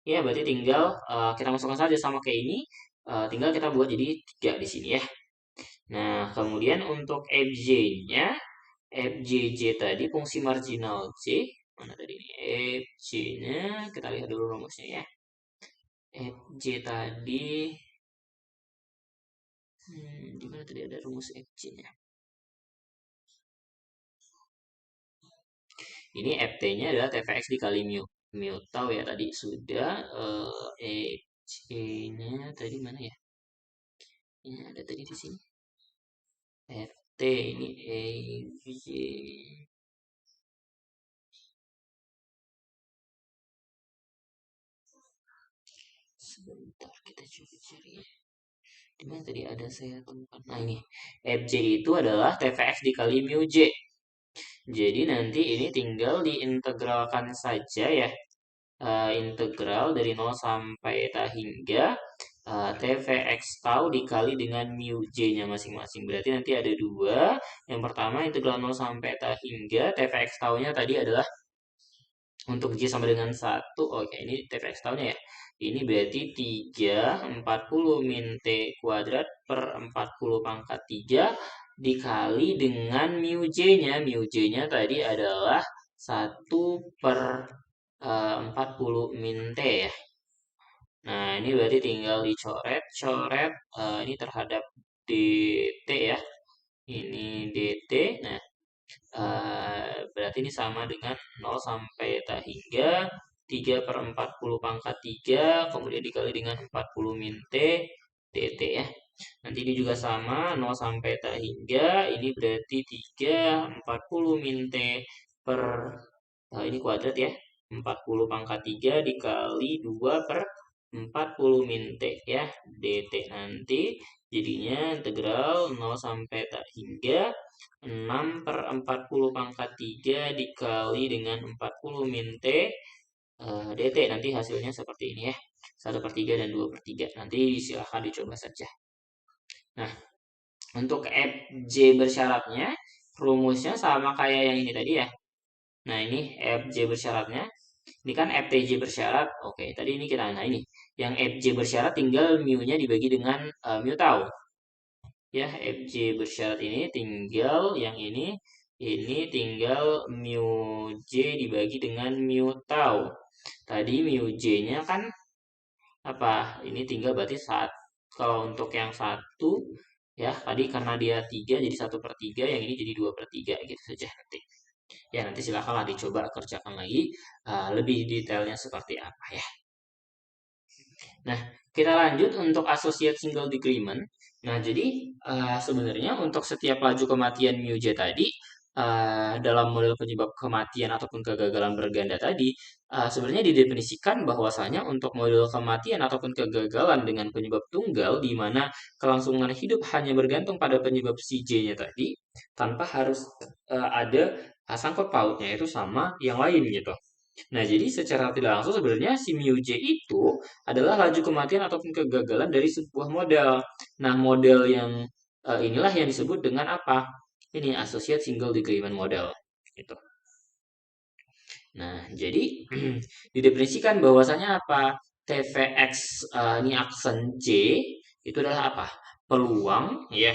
S1: Ya, berarti tinggal kita masukkan saja sama kayak ini. Tinggal kita buat jadi 3 di sini ya. Nah, kemudian untuk FJ-nya, FJJ tadi fungsi marginal J, mana tadi ini? FJ-nya, kita lihat dulu rumusnya ya. FJ tadi, di mana tadi ada rumus FJ-nya? Ini FT-nya adalah TVX dikali mu. Mu tahu ya tadi sudah. FJ-nya tadi mana ya? Ini ada tadi di sini. FT ini FJ. Sebentar kita coba cari ya. Dimana tadi ada saya temukan. Nah ini FJ itu adalah TVX dikali mu J. Jadi nanti ini tinggal diintegralkan saja ya. Integral dari 0 sampai ta hingga TVX tau dikali dengan mu J-nya masing-masing. Berarti nanti ada 2. Yang pertama integral 0 sampai ta hingga TVX taunya tadi adalah untuk J sama dengan 1. Oke, ini TVX taunya ya. Ini berarti 3, 40 min T kuadrat per 40 pangkat 3 dikali dengan mu J-nya. Mu J-nya tadi adalah 1 per 40 min T ya. Nah, ini berarti tinggal dicoret. Coret ini terhadap DT ya. Ini DT. Nah, berarti ini sama dengan 0 sampai ta hingga 3 per 40 pangkat 3, kemudian dikali dengan 40 min T, dt ya. Nanti ini juga sama, 0 sampai ta hingga, ini berarti 3, 40 min T per, ini kuadrat ya, 40 pangkat 3 dikali 2 per 40 min T ya, dt nanti Jadinya integral 0 sampai tak hingga 6 per 40 pangkat 3 dikali dengan 40 min T dt. Nanti hasilnya seperti ini ya. 1/3 dan 2/3. Nanti silahkan dicoba saja. Nah, untuk Fj bersyaratnya, rumusnya sama kayak yang ini tadi ya. Nah, ini Fj bersyaratnya. Ini kan FTJ bersyarat. Oke, tadi ini kita, nah ini. Yang Fj bersyarat tinggal mu-nya dibagi dengan mu tau. Ya, Fj bersyarat ini tinggal yang ini tinggal mu J dibagi dengan mu tau. Tadi mu J-nya kan apa? Ini tinggal berarti saat kalau untuk yang satu ya tadi karena dia 3 jadi 1/3, yang ini jadi 2/3 gitu saja nanti. Ya nanti silakanlah dicoba kerjakan lagi lebih detailnya seperti apa ya. Nah, kita lanjut untuk associate single decrement. Nah, jadi sebenarnya untuk setiap laju kematian μj tadi dalam model penyebab kematian ataupun kegagalan berganda tadi sebenarnya didefinisikan bahwasanya untuk model kematian ataupun kegagalan dengan penyebab tunggal di mana kelangsungan hidup hanya bergantung pada penyebab si J-nya tadi tanpa harus ada sangkut pautnya itu sama yang lain gitu. Nah, jadi secara tidak langsung sebenarnya si μj itu adalah laju kematian ataupun kegagalan dari sebuah model. Nah, model yang inilah yang disebut dengan apa? Ini associate single decrement model. Gitu. Nah, jadi didefinisikan bahwasanya apa? TVX ini aksen J itu adalah apa? Peluang ya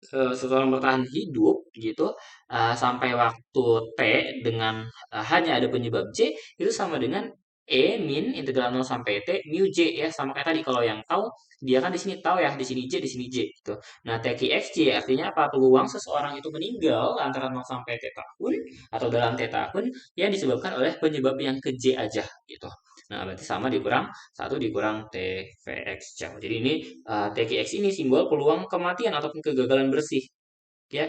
S1: seseorang bertahan hidup gitu sampai waktu T dengan hanya ada penyebab J itu sama dengan E min integral 0 sampai T mu J ya sama kayak tadi kalau yang tahu dia kan di sini tahu ya di sini J di sini J gitu. Nah TQXJ artinya apa peluang seseorang itu meninggal antara 0 sampai T tahun atau dalam T tahun yang disebabkan oleh penyebab yang ke J aja gitu. Nah, berarti sama dikurang 1 dikurang TVX jauh. Jadi ini TKX ini simbol peluang kematian ataupun kegagalan bersih. Ya,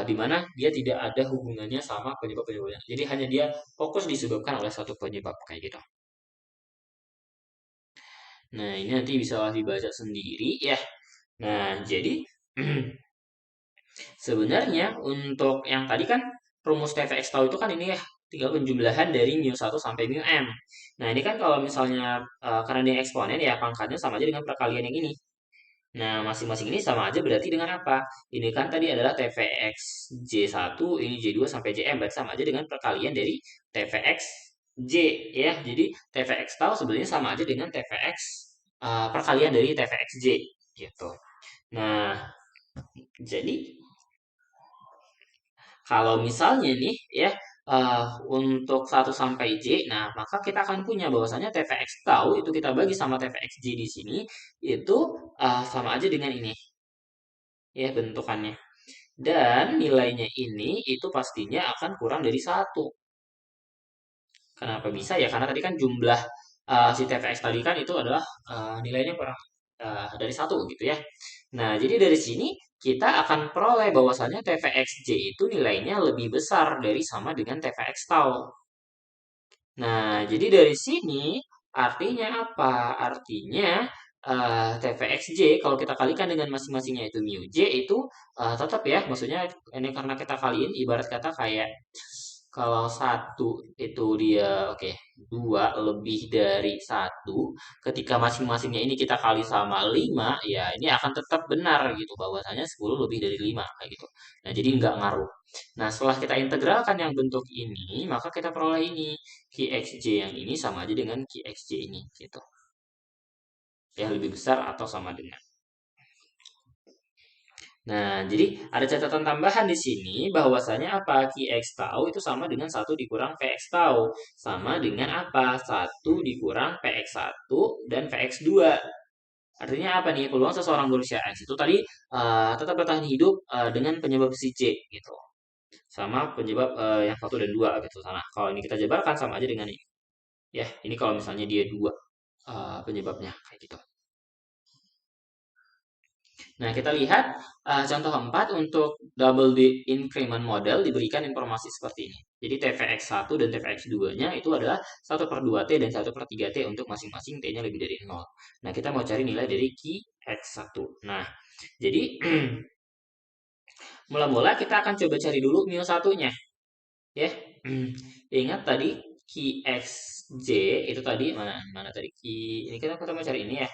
S1: di mana dia tidak ada hubungannya sama penyebab-penyebabnya. Jadi hanya dia fokus disebabkan oleh satu penyebab kayak gitu. Nah, ini nanti bisa dibaca sendiri ya. Nah, jadi sebenarnya untuk yang tadi kan rumus TVX tahu itu kan ini ya tinggal penjumlahan dari mu1 sampai mu_m. Nah, ini kan kalau misalnya karena dia eksponen ya pangkatnya sama aja dengan perkalian yang ini. Nah, masing-masing ini sama aja berarti dengan apa? Ini kan tadi adalah TVX J1, ini J2 sampai Jm berarti sama aja dengan perkalian dari TVX J ya. Jadi TVX tahu sebenarnya sama aja dengan TVX perkalian dari TVX J gitu. Nah, jadi kalau misalnya nih ya untuk 1 sampai J, nah maka kita akan punya bahwasanya TVX tahu itu kita bagi sama TVX J di sini itu sama aja dengan ini ya bentukannya. Dan nilainya ini itu pastinya akan kurang dari 1. Kenapa bisa ya? Karena tadi kan jumlah si TVX tadi kan itu adalah nilainya kurang dari 1 gitu ya. Nah, jadi dari sini kita akan peroleh bahwasanya TVXJ itu nilainya lebih besar dari sama dengan TVX tau. Nah, jadi dari sini artinya apa? Artinya TVXJ kalau kita kalikan dengan masing-masingnya itu mu J itu tetap ya, maksudnya ini karena kita kaliin ibarat kata kayak kalau satu itu dia oke 2 lebih dari 1 ketika masing-masingnya ini kita kali sama 5 ya ini akan tetap benar gitu bahwasanya 10 lebih dari 5 kayak gitu. Nah, jadi nggak ngaruh. Nah, setelah kita integralkan yang bentuk ini, maka kita peroleh ini. QXJ yang ini sama aja dengan QXJ ini gitu. Ya lebih besar atau sama dengan. Nah, jadi ada catatan tambahan di sini bahwasanya apa? QX tahu itu sama dengan 1 dikurang PX tahu. Sama dengan apa? 1 dikurang PX1 dan PX2. Artinya apa nih? Peluang seseorang berusia X itu tadi tetap bertahan hidup dengan penyebab si J gitu. Sama penyebab yang 1 dan 2 gitu. Nah, kalau ini kita jabarkan sama aja dengan ini. Ya, ini kalau misalnya dia 2 penyebabnya kayak gitu. Nah, kita lihat contoh keempat untuk double increment model diberikan informasi seperti ini. Jadi TVX1 dan TVX2-nya itu adalah 1/2T dan 1/3T untuk masing-masing T-nya lebih dari 0. Nah, kita mau cari nilai dari X1. Nah, jadi mula-mula kita akan coba cari dulu mu satunya, ya. Ingat tadi QXJ itu tadi mana mana tadi ini kita mau cari ini ya.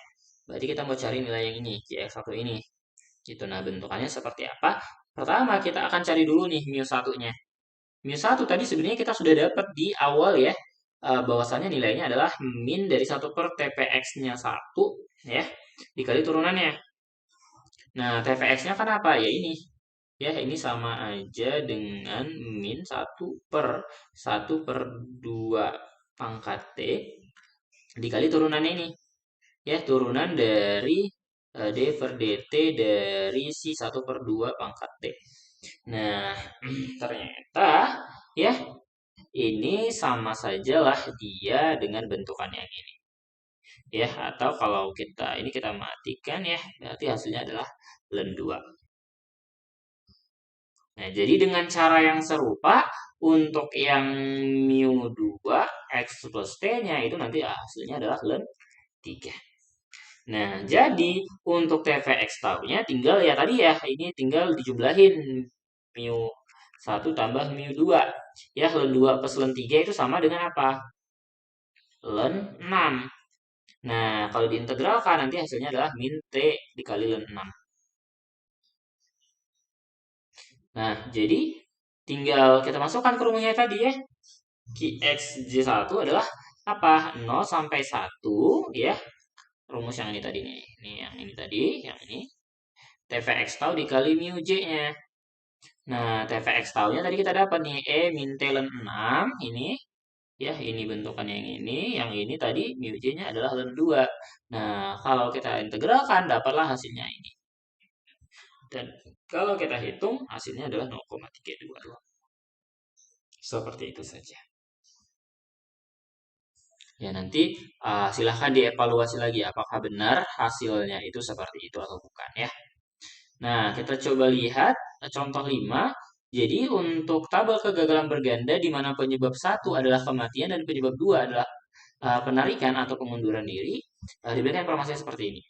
S1: Berarti kita mau cari nilai yang ini, QX1 ini. Gitu. Nah, bentukannya seperti apa? Pertama, kita akan cari dulu nih mu satunya. Mu satu tadi sebenarnya kita sudah dapat di awal ya. Bahwasannya nilainya adalah min dari 1 per TPX-nya 1 ya, dikali turunannya. Nah, TPX-nya kan apa? Ya ini. Ya, ini sama aja dengan min 1 per 2 pangkat T dikali turunannya ini. Ya, turunan dari D per DT dari si 1/2 pangkat T. Nah, ternyata ya ini sama sajalah dia dengan bentukan yang ini. Ya, atau kalau ini kita matikan ya, berarti hasilnya adalah ln 2. Nah, jadi dengan cara yang serupa, untuk yang mu2 X plus T-nya itu nanti hasilnya adalah ln 3. Nah, jadi untuk TVX tahunya tinggal ya tadi ya, ini tinggal dijumlahin mu1 tambah mu2. Ya, ln 2 plus ln 3 itu sama dengan apa? Ln 6. Nah, kalau diintegralkan nanti hasilnya adalah min T dikali ln 6. Nah, jadi tinggal kita masukkan ke rumusnya tadi ya. QXJ1 adalah apa? 0 sampai 1 ya. Rumus yang ini tadi nih. Ini yang ini tadi, yang ini. TVX tahu dikali mu J-nya. Nah, TVX tahunya tadi kita dapat nih E min T ln 6 ini. Ya, ini bentukannya yang ini tadi mu J-nya adalah ln 2. Nah, kalau kita integralkan dapatlah hasilnya ini. Dan kalau kita hitung hasilnya adalah 0,322. Seperti itu saja. Ya, nanti silahkan dievaluasi lagi apakah benar hasilnya itu seperti itu atau bukan ya. Nah, kita coba lihat contoh 5. Jadi untuk tabel kegagalan berganda di mana penyebab 1 adalah kematian dan penyebab 2 adalah penarikan atau pengunduran diri, diberikan informasi seperti ini.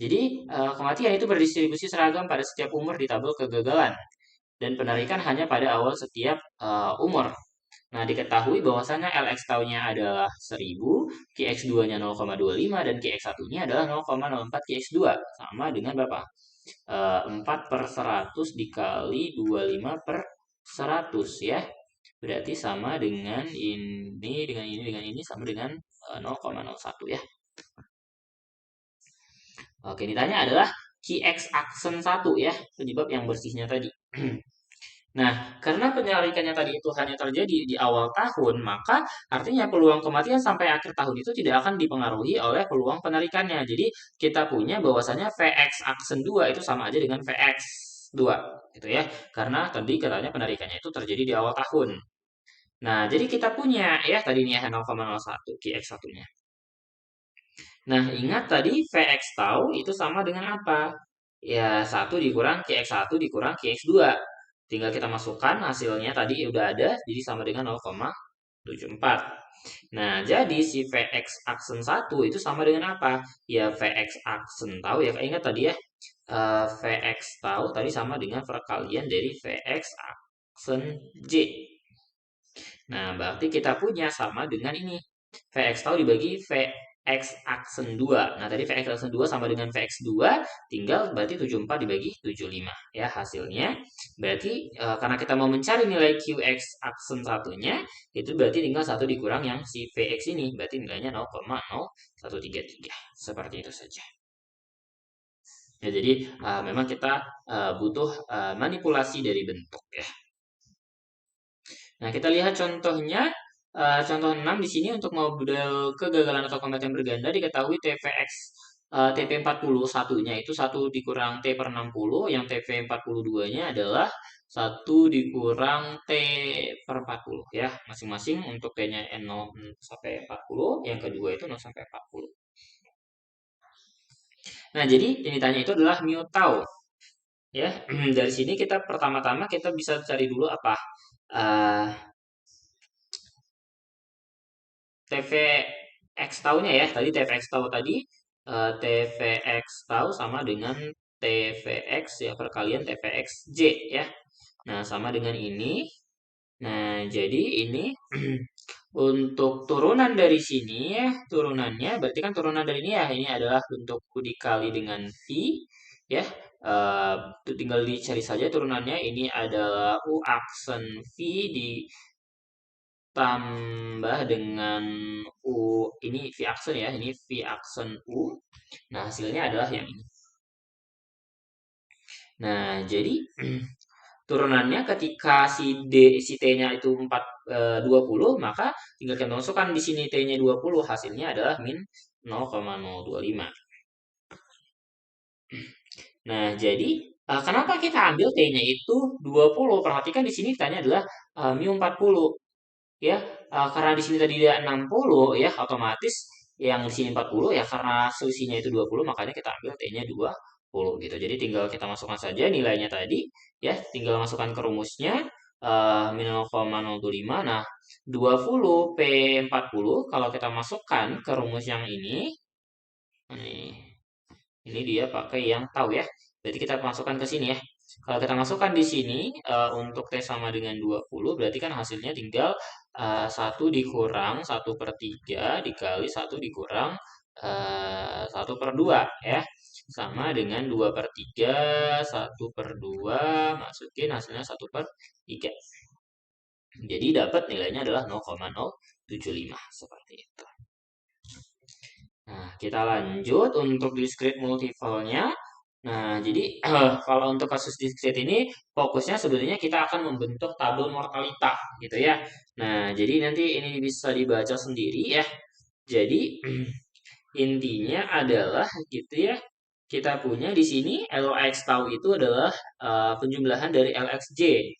S1: Jadi kematian itu berdistribusi seragam pada setiap umur di tabel kegagalan dan penarikan hanya pada awal setiap umur. Nah, diketahui bahwasanya LX tahunnya adalah 1000, QX2-nya 0,25, dan QX1-nya adalah 0,04 QX2. Sama dengan berapa? 4 per 100 dikali 25 per 100 ya. Berarti sama dengan ini, sama dengan 0,01 ya. Oke, ditanya adalah QX aksen 1 ya, penyebab yang bersihnya tadi. Nah, karena penyalikannya tadi itu hanya terjadi di awal tahun, maka artinya peluang kematian sampai akhir tahun itu tidak akan dipengaruhi oleh peluang penarikannya. Jadi, kita punya bahwasanya VX aksen 2 itu sama aja dengan VX 2, gitu ya. Karena tadi katanya penarikannya itu terjadi di awal tahun. Nah, jadi kita punya ya tadi nih ya 0,01 QX1-nya. Nah, ingat tadi VX tau itu sama dengan apa? Ya, 1 dikurang QX1 dikurang QX2. Tinggal kita masukkan hasilnya tadi udah ada, jadi sama dengan 0,74. Nah, jadi si VX aksen 1 itu sama dengan apa? Ya, VX aksen tahu ya, ingat tadi ya, VX tahu tadi sama dengan perkalian dari VX aksen J. Nah, berarti kita punya sama dengan ini. VX tahu dibagi VX aksen 2. Nah, tadi VX aksen 2 sama dengan VX 2, tinggal berarti 74 dibagi 75. Ya, hasilnya. Berarti karena kita mau mencari nilai QX aksen satunya, itu berarti tinggal 1 dikurang yang si VX ini. Berarti nilainya 0,0133. Seperti itu saja. Ya, jadi memang kita butuh manipulasi dari bentuk ya. Nah, kita lihat contohnya. Contoh 6 di sini untuk model kegagalan atau kematian berganda diketahui TVX TP41-nya itu 1 dikurang T per 60, yang TP42-nya adalah 1 dikurang T per 40 ya. Masing-masing untuk T-nya 0 sampai 40, yang kedua itu 0 sampai 40. Nah, jadi yang ditanya itu adalah mu tau. Ya, dari sini kita pertama-tama kita bisa cari dulu apa? TVX taunya ya, tadi TVX tahu tadi TVX tahu sama dengan TVX ya perkalian TVX J ya. Nah, sama dengan ini. Nah, jadi ini untuk turunan dari sini ya, turunannya berarti kan turunan dari ini adalah bentuk U dikali dengan V ya. Itu tinggal dicari saja turunannya. Ini adalah U aksen V ditambah dengan U ini V aksen ya, ini V aksen U. Nah, hasilnya adalah yang ini. Nah, jadi turunannya ketika si T-nya itu 20, maka tinggal kita masukkan di sini T-nya 20, hasilnya adalah min 0,025. Nah, jadi kenapa kita ambil T-nya itu 20? Perhatikan di sini tanya adalah mu 40 ya. Karena di sini tadi dia 60 ya, otomatis yang di sini 40 ya karena selisihnya itu 20 makanya kita ambil T-nya 20 gitu. Jadi tinggal kita masukkan saja nilainya tadi ya, tinggal masukkan ke rumusnya min 0,025. Nah, 20 P 40 kalau kita masukkan ke rumus yang ini, ini dia pakai yang tahu ya. Berarti kita masukkan ke sini ya. Kalau kita masukkan di sini untuk T sama dengan 20 berarti kan hasilnya tinggal 1 dikurang 1/3 dikali 1 dikurang 1/2 ya. Sama dengan 2/3, 1/2 masukin hasilnya 1/3. Jadi dapat nilainya adalah 0,075 seperti itu. Nah, kita lanjut untuk discrete multiple-nya. Nah, jadi kalau untuk kasus discrete ini fokusnya sebenarnya kita akan membentuk tabel mortalitas gitu ya. Nah, jadi nanti ini bisa dibaca sendiri ya. Jadi intinya adalah gitu ya. Kita punya di sini LX tau itu adalah penjumlahan dari LXJ.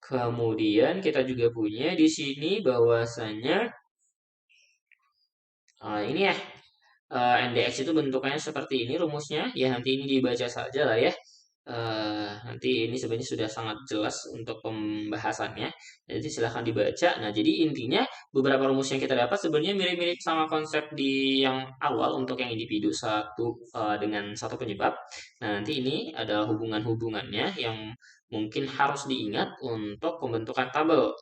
S1: Kemudian kita juga punya di sini bahwasanya ini ya NDX itu bentukannya seperti ini rumusnya. Ya nanti ini dibaca saja lah ya. Nanti ini sebenarnya sudah sangat jelas untuk pembahasannya. Jadi silahkan dibaca. Nah, jadi intinya beberapa rumus yang kita dapat sebenarnya mirip-mirip sama konsep di yang awal untuk yang individu satu dengan satu penyebab. Nah, nanti ini ada hubungan-hubungannya yang mungkin harus diingat untuk pembentukan tabel.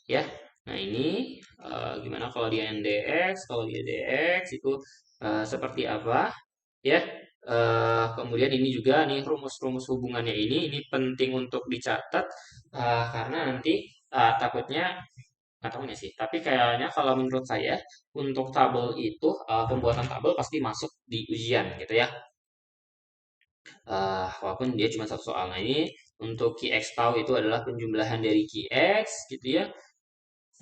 S1: Ya. Nah, ini gimana kalau di NDX, kalau di DX itu seperti apa? Ya. Kemudian ini juga nih rumus-rumus hubungannya ini penting untuk dicatat karena nanti takutnya nggak tahu sih, tapi kayaknya kalau menurut saya untuk tabel itu pembuatan tabel pasti masuk di ujian gitu ya. Walaupun dia cuma satu soal. Nah, ini untuk QX tahu itu adalah penjumlahan dari QX gitu ya.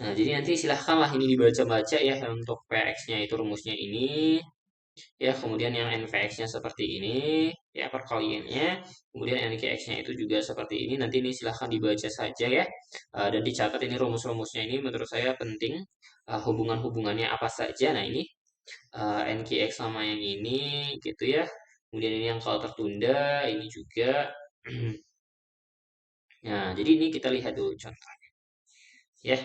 S1: Nah, jadi nanti silahkanlah ini dibaca-baca ya untuk PX-nya itu rumusnya ini. Ya, kemudian yang NVX-nya seperti ini, ya perkaliannya. Kemudian NKX-nya itu juga seperti ini. Nanti ini silahkan dibaca saja ya. Dan dicatat ini rumus-rumusnya ini menurut saya penting. Hubungan-hubungannya apa saja. Nah, ini NKX sama yang ini gitu ya. Kemudian ini yang kalau tertunda, ini juga. Nah, jadi ini kita lihat dulu contohnya. Ya.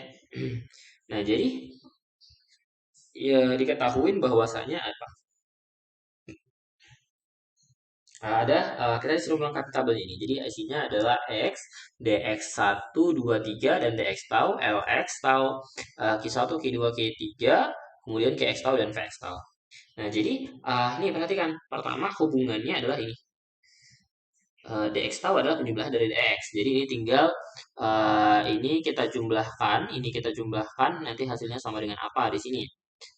S1: Nah, jadi ya diketahui bahwasanya apa? Ada kita disuruh melengkapi tabel ini. Jadi isinya adalah X, DX1, 2, 3 dan DX tau, LX tau, Q1, Q2, Q3, kemudian KX tau dan VX tau. Nah, jadi ini perhatikan. Pertama hubungannya adalah ini. DX tau adalah penjumlahan dari DX. Jadi ini tinggal ini kita jumlahkan, nanti hasilnya sama dengan apa di sini.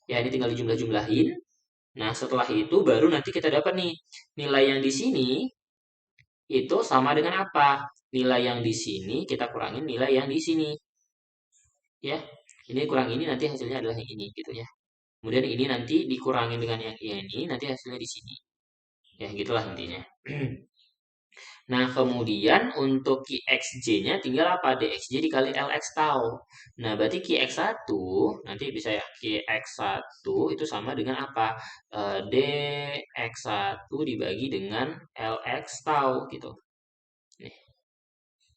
S1: Ya, ini tinggal dijumlah-jumlahin. Nah, setelah itu baru nanti kita dapat nih nilai yang di sini itu sama dengan apa? Nilai yang di sini kita kurangin nilai yang di sini. Ya. Ini kurang ini nanti hasilnya adalah yang ini gitu ya. Kemudian ini nanti dikurangin dengan yang ini nanti hasilnya di sini. Ya, gitulah intinya. Nah, kemudian untuk QXJ-nya tinggal apa? DXJ dikali LX tau. Nah, berarti QX1 nanti bisa ya QX1 itu sama dengan apa? DX1 dibagi dengan LX tau gitu. Nih.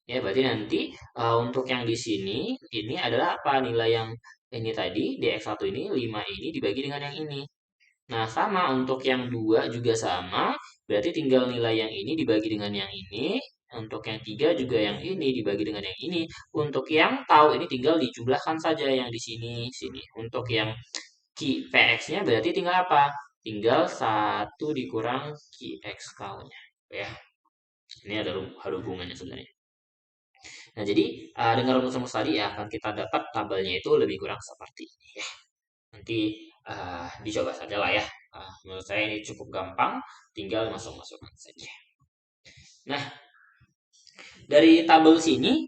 S1: Ya, berarti nanti untuk yang di sini ini adalah apa? Nilai yang ini tadi DX1 ini 5 ini dibagi dengan yang ini. Nah, sama untuk yang 2 juga sama, berarti tinggal nilai yang ini dibagi dengan yang ini, untuk yang 3 juga yang ini dibagi dengan yang ini. Untuk yang tahu ini tinggal dijumlahkan saja yang di sini, sini. Untuk yang PX-nya berarti tinggal apa? Tinggal 1 dikurang QX tahunya. Ya, ini ada hubungannya sebenarnya. Nah, jadi dengan rumus-rumus tadi ya akan kita dapat tabelnya itu lebih kurang seperti ini ya. Nanti dicoba saja lah ya. Menurut saya ini cukup gampang, tinggal masuk-masukkan saja. Nah, dari tabel sini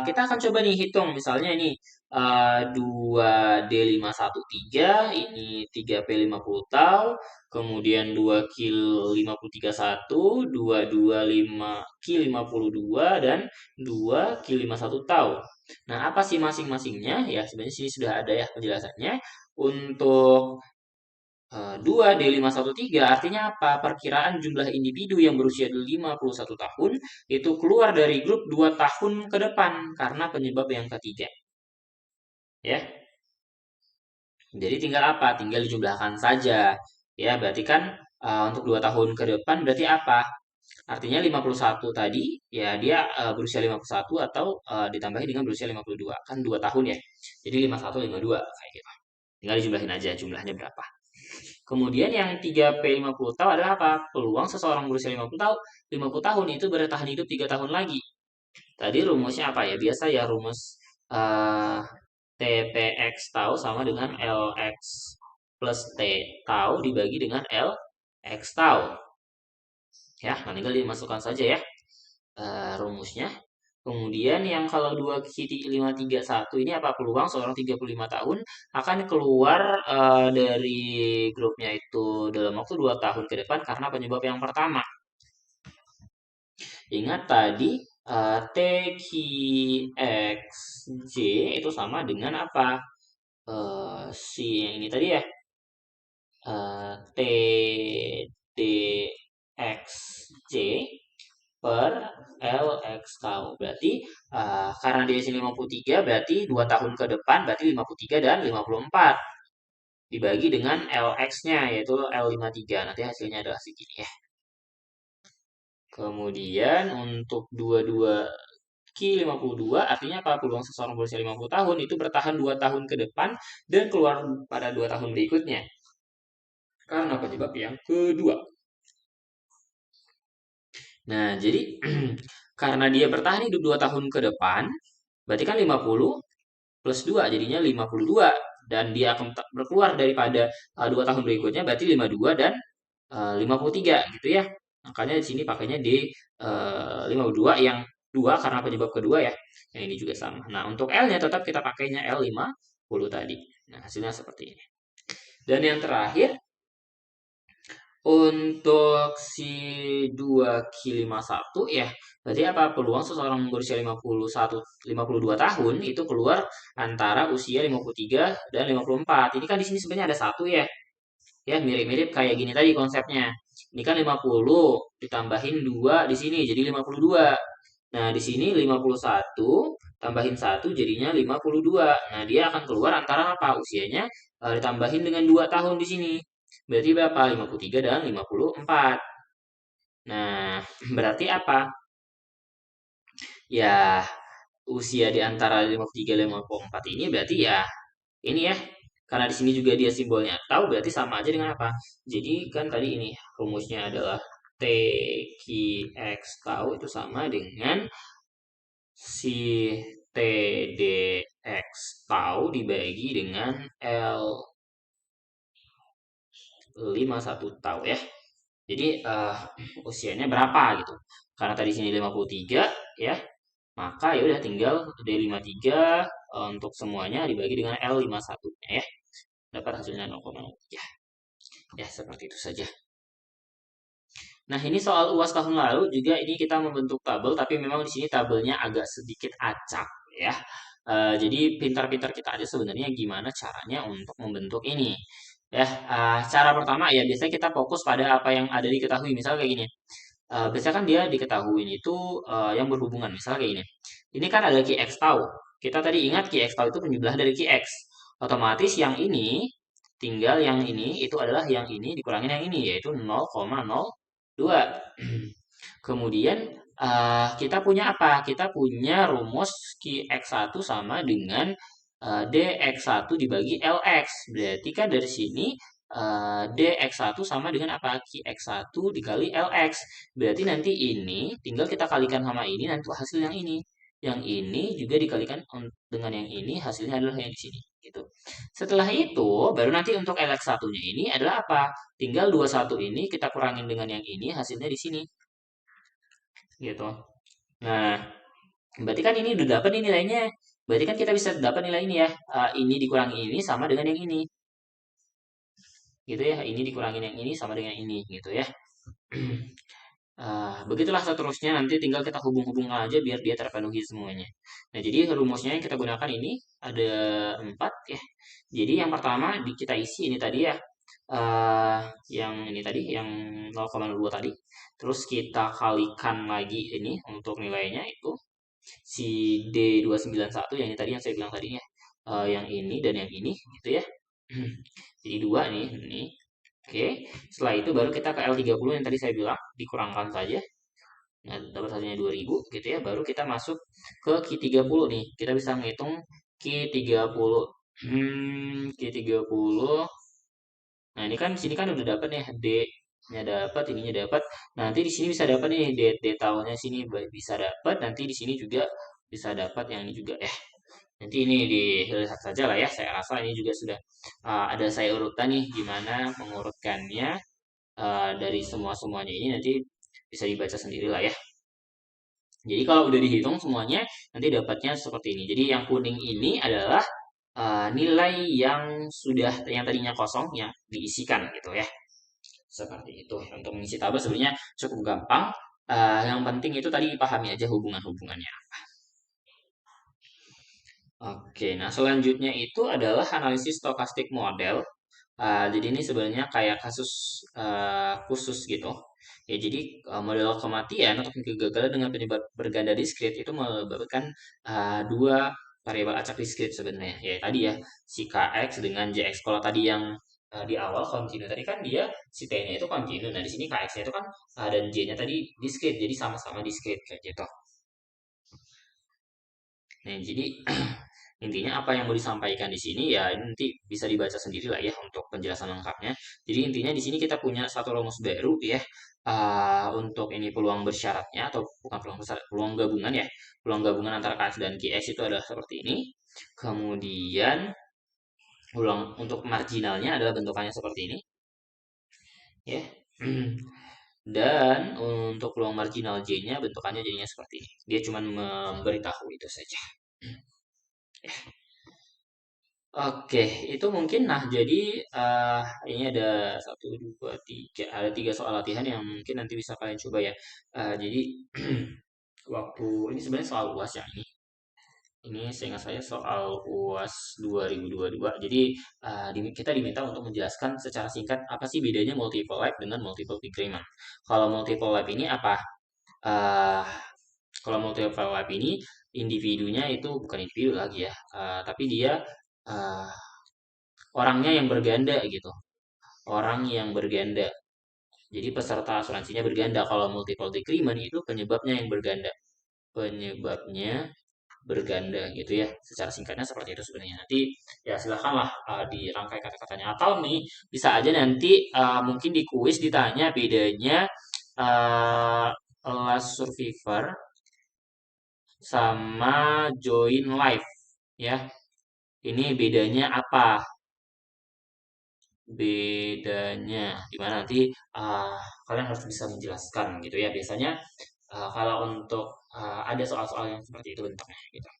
S1: kita akan coba nih hitung misalnya ini 2D513 ini 3P50 tau, kemudian 2Q5031, 225Q52 dan 2Q51 tau. Nah, apa sih masing-masingnya? Ya, sebenarnya sini sudah ada ya penjelasannya. Untuk 2D513 artinya apa? Perkiraan jumlah individu yang berusia 51 tahun itu keluar dari grup 2 tahun ke depan karena penyebab yang ketiga. Ya. Jadi tinggal apa? Tinggal dijumlahkan saja. Ya, berarti kan untuk 2 tahun ke depan berarti apa? Artinya 51 tadi ya dia berusia 51 atau ditambahi dengan berusia 52. Kan 2 tahun ya. Jadi 51 52 kayak gitu. Tinggal dijumlahin aja jumlahnya berapa. Kemudian yang 3P50 tahun adalah apa? Peluang seseorang berusia 50 tahun itu bertahan hidup 3 tahun lagi. Tadi rumusnya apa ya? Biasa ya rumus uh, TPX tahu sama dengan LX plus T tahu dibagi dengan LX tahu. Ya, nah tinggal dimasukkan saja ya rumusnya. Kemudian yang kalau 2Q531 ini apa peluang seorang 35 tahun akan keluar dari grupnya itu dalam waktu 2 tahun ke depan karena penyebab yang pertama. Ingat tadi TQXJ itu sama dengan apa? Si yang ini tadi ya. TDXJ per LX tahu. Berarti karena dia sini 53 berarti 2 tahun ke depan berarti 53 dan 54. Dibagi dengan LX-nya yaitu L53. Nanti hasilnya adalah segini ya. Kemudian untuk 22Q52 artinya apa? Peluang seseorang berusia 50 tahun itu bertahan 2 tahun ke depan dan keluar pada 2 tahun berikutnya. Karena penyebab yang kedua. Nah, jadi karena dia bertahan hidup 2 tahun ke depan, berarti kan 50 plus 2 jadinya 52 dan dia akan berkeluar daripada 2 tahun berikutnya berarti 52 dan 53 gitu ya. Makanya di sini pakainya di 52 yang 2 karena penyebab kedua ya. Yang ini juga sama. Nah, untuk L-nya tetap kita pakainya L50 tadi. Nah, hasilnya seperti ini. Dan yang terakhir untuk si 2Q51 ya, berarti apa? Peluang seseorang berusia 52 tahun itu keluar antara usia 53 dan 54. Ini kan di sini sebenarnya ada 1 ya. Ya, mirip-mirip kayak gini tadi konsepnya. Ini kan 50 ditambahin 2 di sini jadi 52. Nah, di sini 51 tambahin 1 jadinya 52. Nah, dia akan keluar antara apa? Usianya ditambahin dengan 2 tahun di sini. Berarti berapa? 53 dan 54. Nah, berarti apa? Ya, usia di antara 53 dan 54 ini berarti ya ini ya. Karena di sini juga dia simbolnya tahu berarti sama aja dengan apa? Jadi kan tadi ini rumusnya adalah TQX tahu itu sama dengan si TDX tahu dibagi dengan L51 tahu ya. Jadi usianya berapa gitu. Karena tadi sini 53 ya. Maka ya udah tinggal D53 untuk semuanya dibagi dengan L51-nya ya. Dapat hasilnya 0,3. Ya, seperti itu saja. Nah, ini soal UAS tahun lalu juga ini kita membentuk tabel tapi memang di sini tabelnya agak sedikit acak ya. Jadi pintar-pintar kita aja sebenarnya gimana caranya untuk membentuk ini. Ya, cara pertama ya biasanya kita fokus pada apa yang ada diketahui. Misal kayak gini. Biasanya kan dia diketahui itu yang berhubungan. Misalnya kayak gini. Ini kan ada QX tahu. Kita tadi ingat QX tahu itu penjumlah dari QX. Otomatis yang ini tinggal yang ini itu adalah yang ini dikurangin yang ini, yaitu 0,02. Kemudian kita punya apa? Kita punya rumus Qx1 sama dengan Dx1 dibagi Lx. Berarti kan dari sini Dx1 sama dengan apa? Qx1 dikali Lx. Berarti nanti ini tinggal kita kalikan sama ini, nanti hasil yang ini. Yang ini juga dikalikan dengan yang ini, hasilnya adalah yang di sini. Gitu. Setelah itu, baru nanti untuk Lx1-nya ini adalah apa? Tinggal 21 ini kita kurangin dengan yang ini, hasilnya di sini. Gitu. Nah, berarti kan ini udah dapat nih nilainya. Berarti kan kita bisa dapat nilai ini ya. Ini dikurangi ini sama dengan yang ini. Gitu ya. Ini dikurangin yang ini sama dengan ini gitu ya. Begitulah seterusnya, nanti tinggal kita hubung-hubungkan aja biar dia terpenuhi semuanya. Nah, jadi rumusnya yang kita gunakan ini ada 4 ya. Jadi yang pertama kita isi ini tadi ya. Yang ini tadi, yang 0,02 tadi. Terus kita kalikan lagi ini untuk nilainya itu si D291 yang ini tadi yang saya bilang tadinya. Yang ini dan yang ini gitu ya. Jadi 2 nih, ini. Oke, setelah itu baru kita ke L30 yang tadi saya bilang, dikurangkan saja. Nah, dapat hasilnya 2000 gitu ya. Baru kita masuk ke Q30 nih. Kita bisa menghitung Q30. Q30. Nah, ini kan di sini kan udah dapat nih D-nya dapat, ininya dapat. Nah, nanti di sini bisa dapat nih D tahunnya sini bisa dapat, nanti di sini juga bisa dapat yang ini juga ya. Nanti ini dilihat saja lah ya. Saya rasa ini juga sudah ada saya urutan nih gimana mengurutkannya dari semua-semuanya ini nanti bisa dibaca sendiri lah ya. Jadi kalau udah dihitung semuanya nanti dapatnya seperti ini. Jadi yang kuning ini adalah nilai yang sudah yang tadinya kosong yang diisikan gitu ya. Seperti itu. Untuk mengisi tabel sebenarnya cukup gampang. Yang penting itu tadi pahami aja hubungan-hubungannya. Oke, nah selanjutnya itu adalah analisis stokastik model. Jadi ini sebenarnya kayak kasus khusus gitu. Ya, jadi model kematian atau kegagalan dengan penyebab berganda diskrit itu menyebabkan dua variabel acak diskrit sebenarnya. Ya tadi ya si kx dengan jx. Kalau tadi yang di awal kontinu tadi kan dia si t-nya itu kontinu. Nah di sini kx-nya itu kan dan j-nya tadi diskrit. Jadi sama-sama diskrit kayak gitu. Nah jadi intinya apa yang mau disampaikan di sini ya nanti bisa dibaca sendiri lah ya untuk penjelasan lengkapnya. Jadi intinya di sini kita punya satu rumus baru ya untuk ini peluang bersyaratnya atau bukan peluang bersyarat, peluang gabungan ya. Peluang gabungan antara KX dan QX itu adalah seperti ini. Kemudian peluang untuk marginalnya adalah bentukannya seperti ini ya. Dan untuk peluang marginal J-nya bentukannya jadinya seperti ini. Dia cuma memberitahu itu saja. Oke, itu mungkin nah jadi ini ada satu dua tiga ada 3 soal latihan yang mungkin nanti bisa kalian coba ya. Jadi waktu ini sebenarnya soal UAS ya ini. Ini seingat saya soal UAS 2022. Jadi kita diminta untuk menjelaskan secara singkat apa sih bedanya multiple lab dengan multiple decrement. Kalau multiple lab ini apa? Eh, Kalau multiple lab ini individunya itu bukan individu lagi ya, tapi dia eh, orangnya yang berganda gitu. Orang yang berganda. Jadi peserta asuransinya berganda. Kalau multiple decrement itu penyebabnya yang berganda. Penyebabnya berganda gitu ya. Secara singkatnya seperti itu sebenarnya. Nanti ya silakanlah dirangkai kata-katanya. Atau nih bisa aja nanti mungkin di kuis ditanya bedanya uh, last survivor sama join live ya. Ini bedanya apa? Bedanya gimana nanti kalian harus bisa menjelaskan gitu ya. Biasanya kalau untuk ada soal-soal yang seperti itu bentuknya gitu.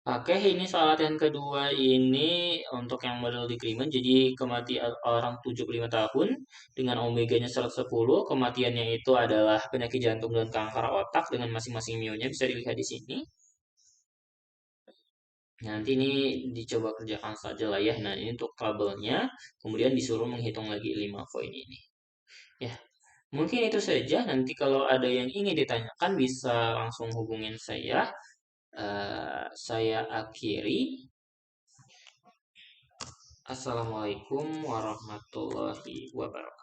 S1: Oke, ini soal latihan kedua ini untuk yang model decrement. Jadi kematian orang 75 tahun dengan omeganya 110. Kematiannya itu adalah penyakit jantung dan kanker otak dengan masing-masing mionya bisa dilihat di sini. Nanti ini dicoba kerjakan saja lah ya. Nah, ini untuk tabelnya. Kemudian disuruh menghitung lagi 5 koin ini. Ya, mungkin itu saja. Nanti kalau ada yang ingin ditanyakan bisa langsung hubungin saya. Saya akhiri. Assalamualaikum warahmatullahi wabarakatuh.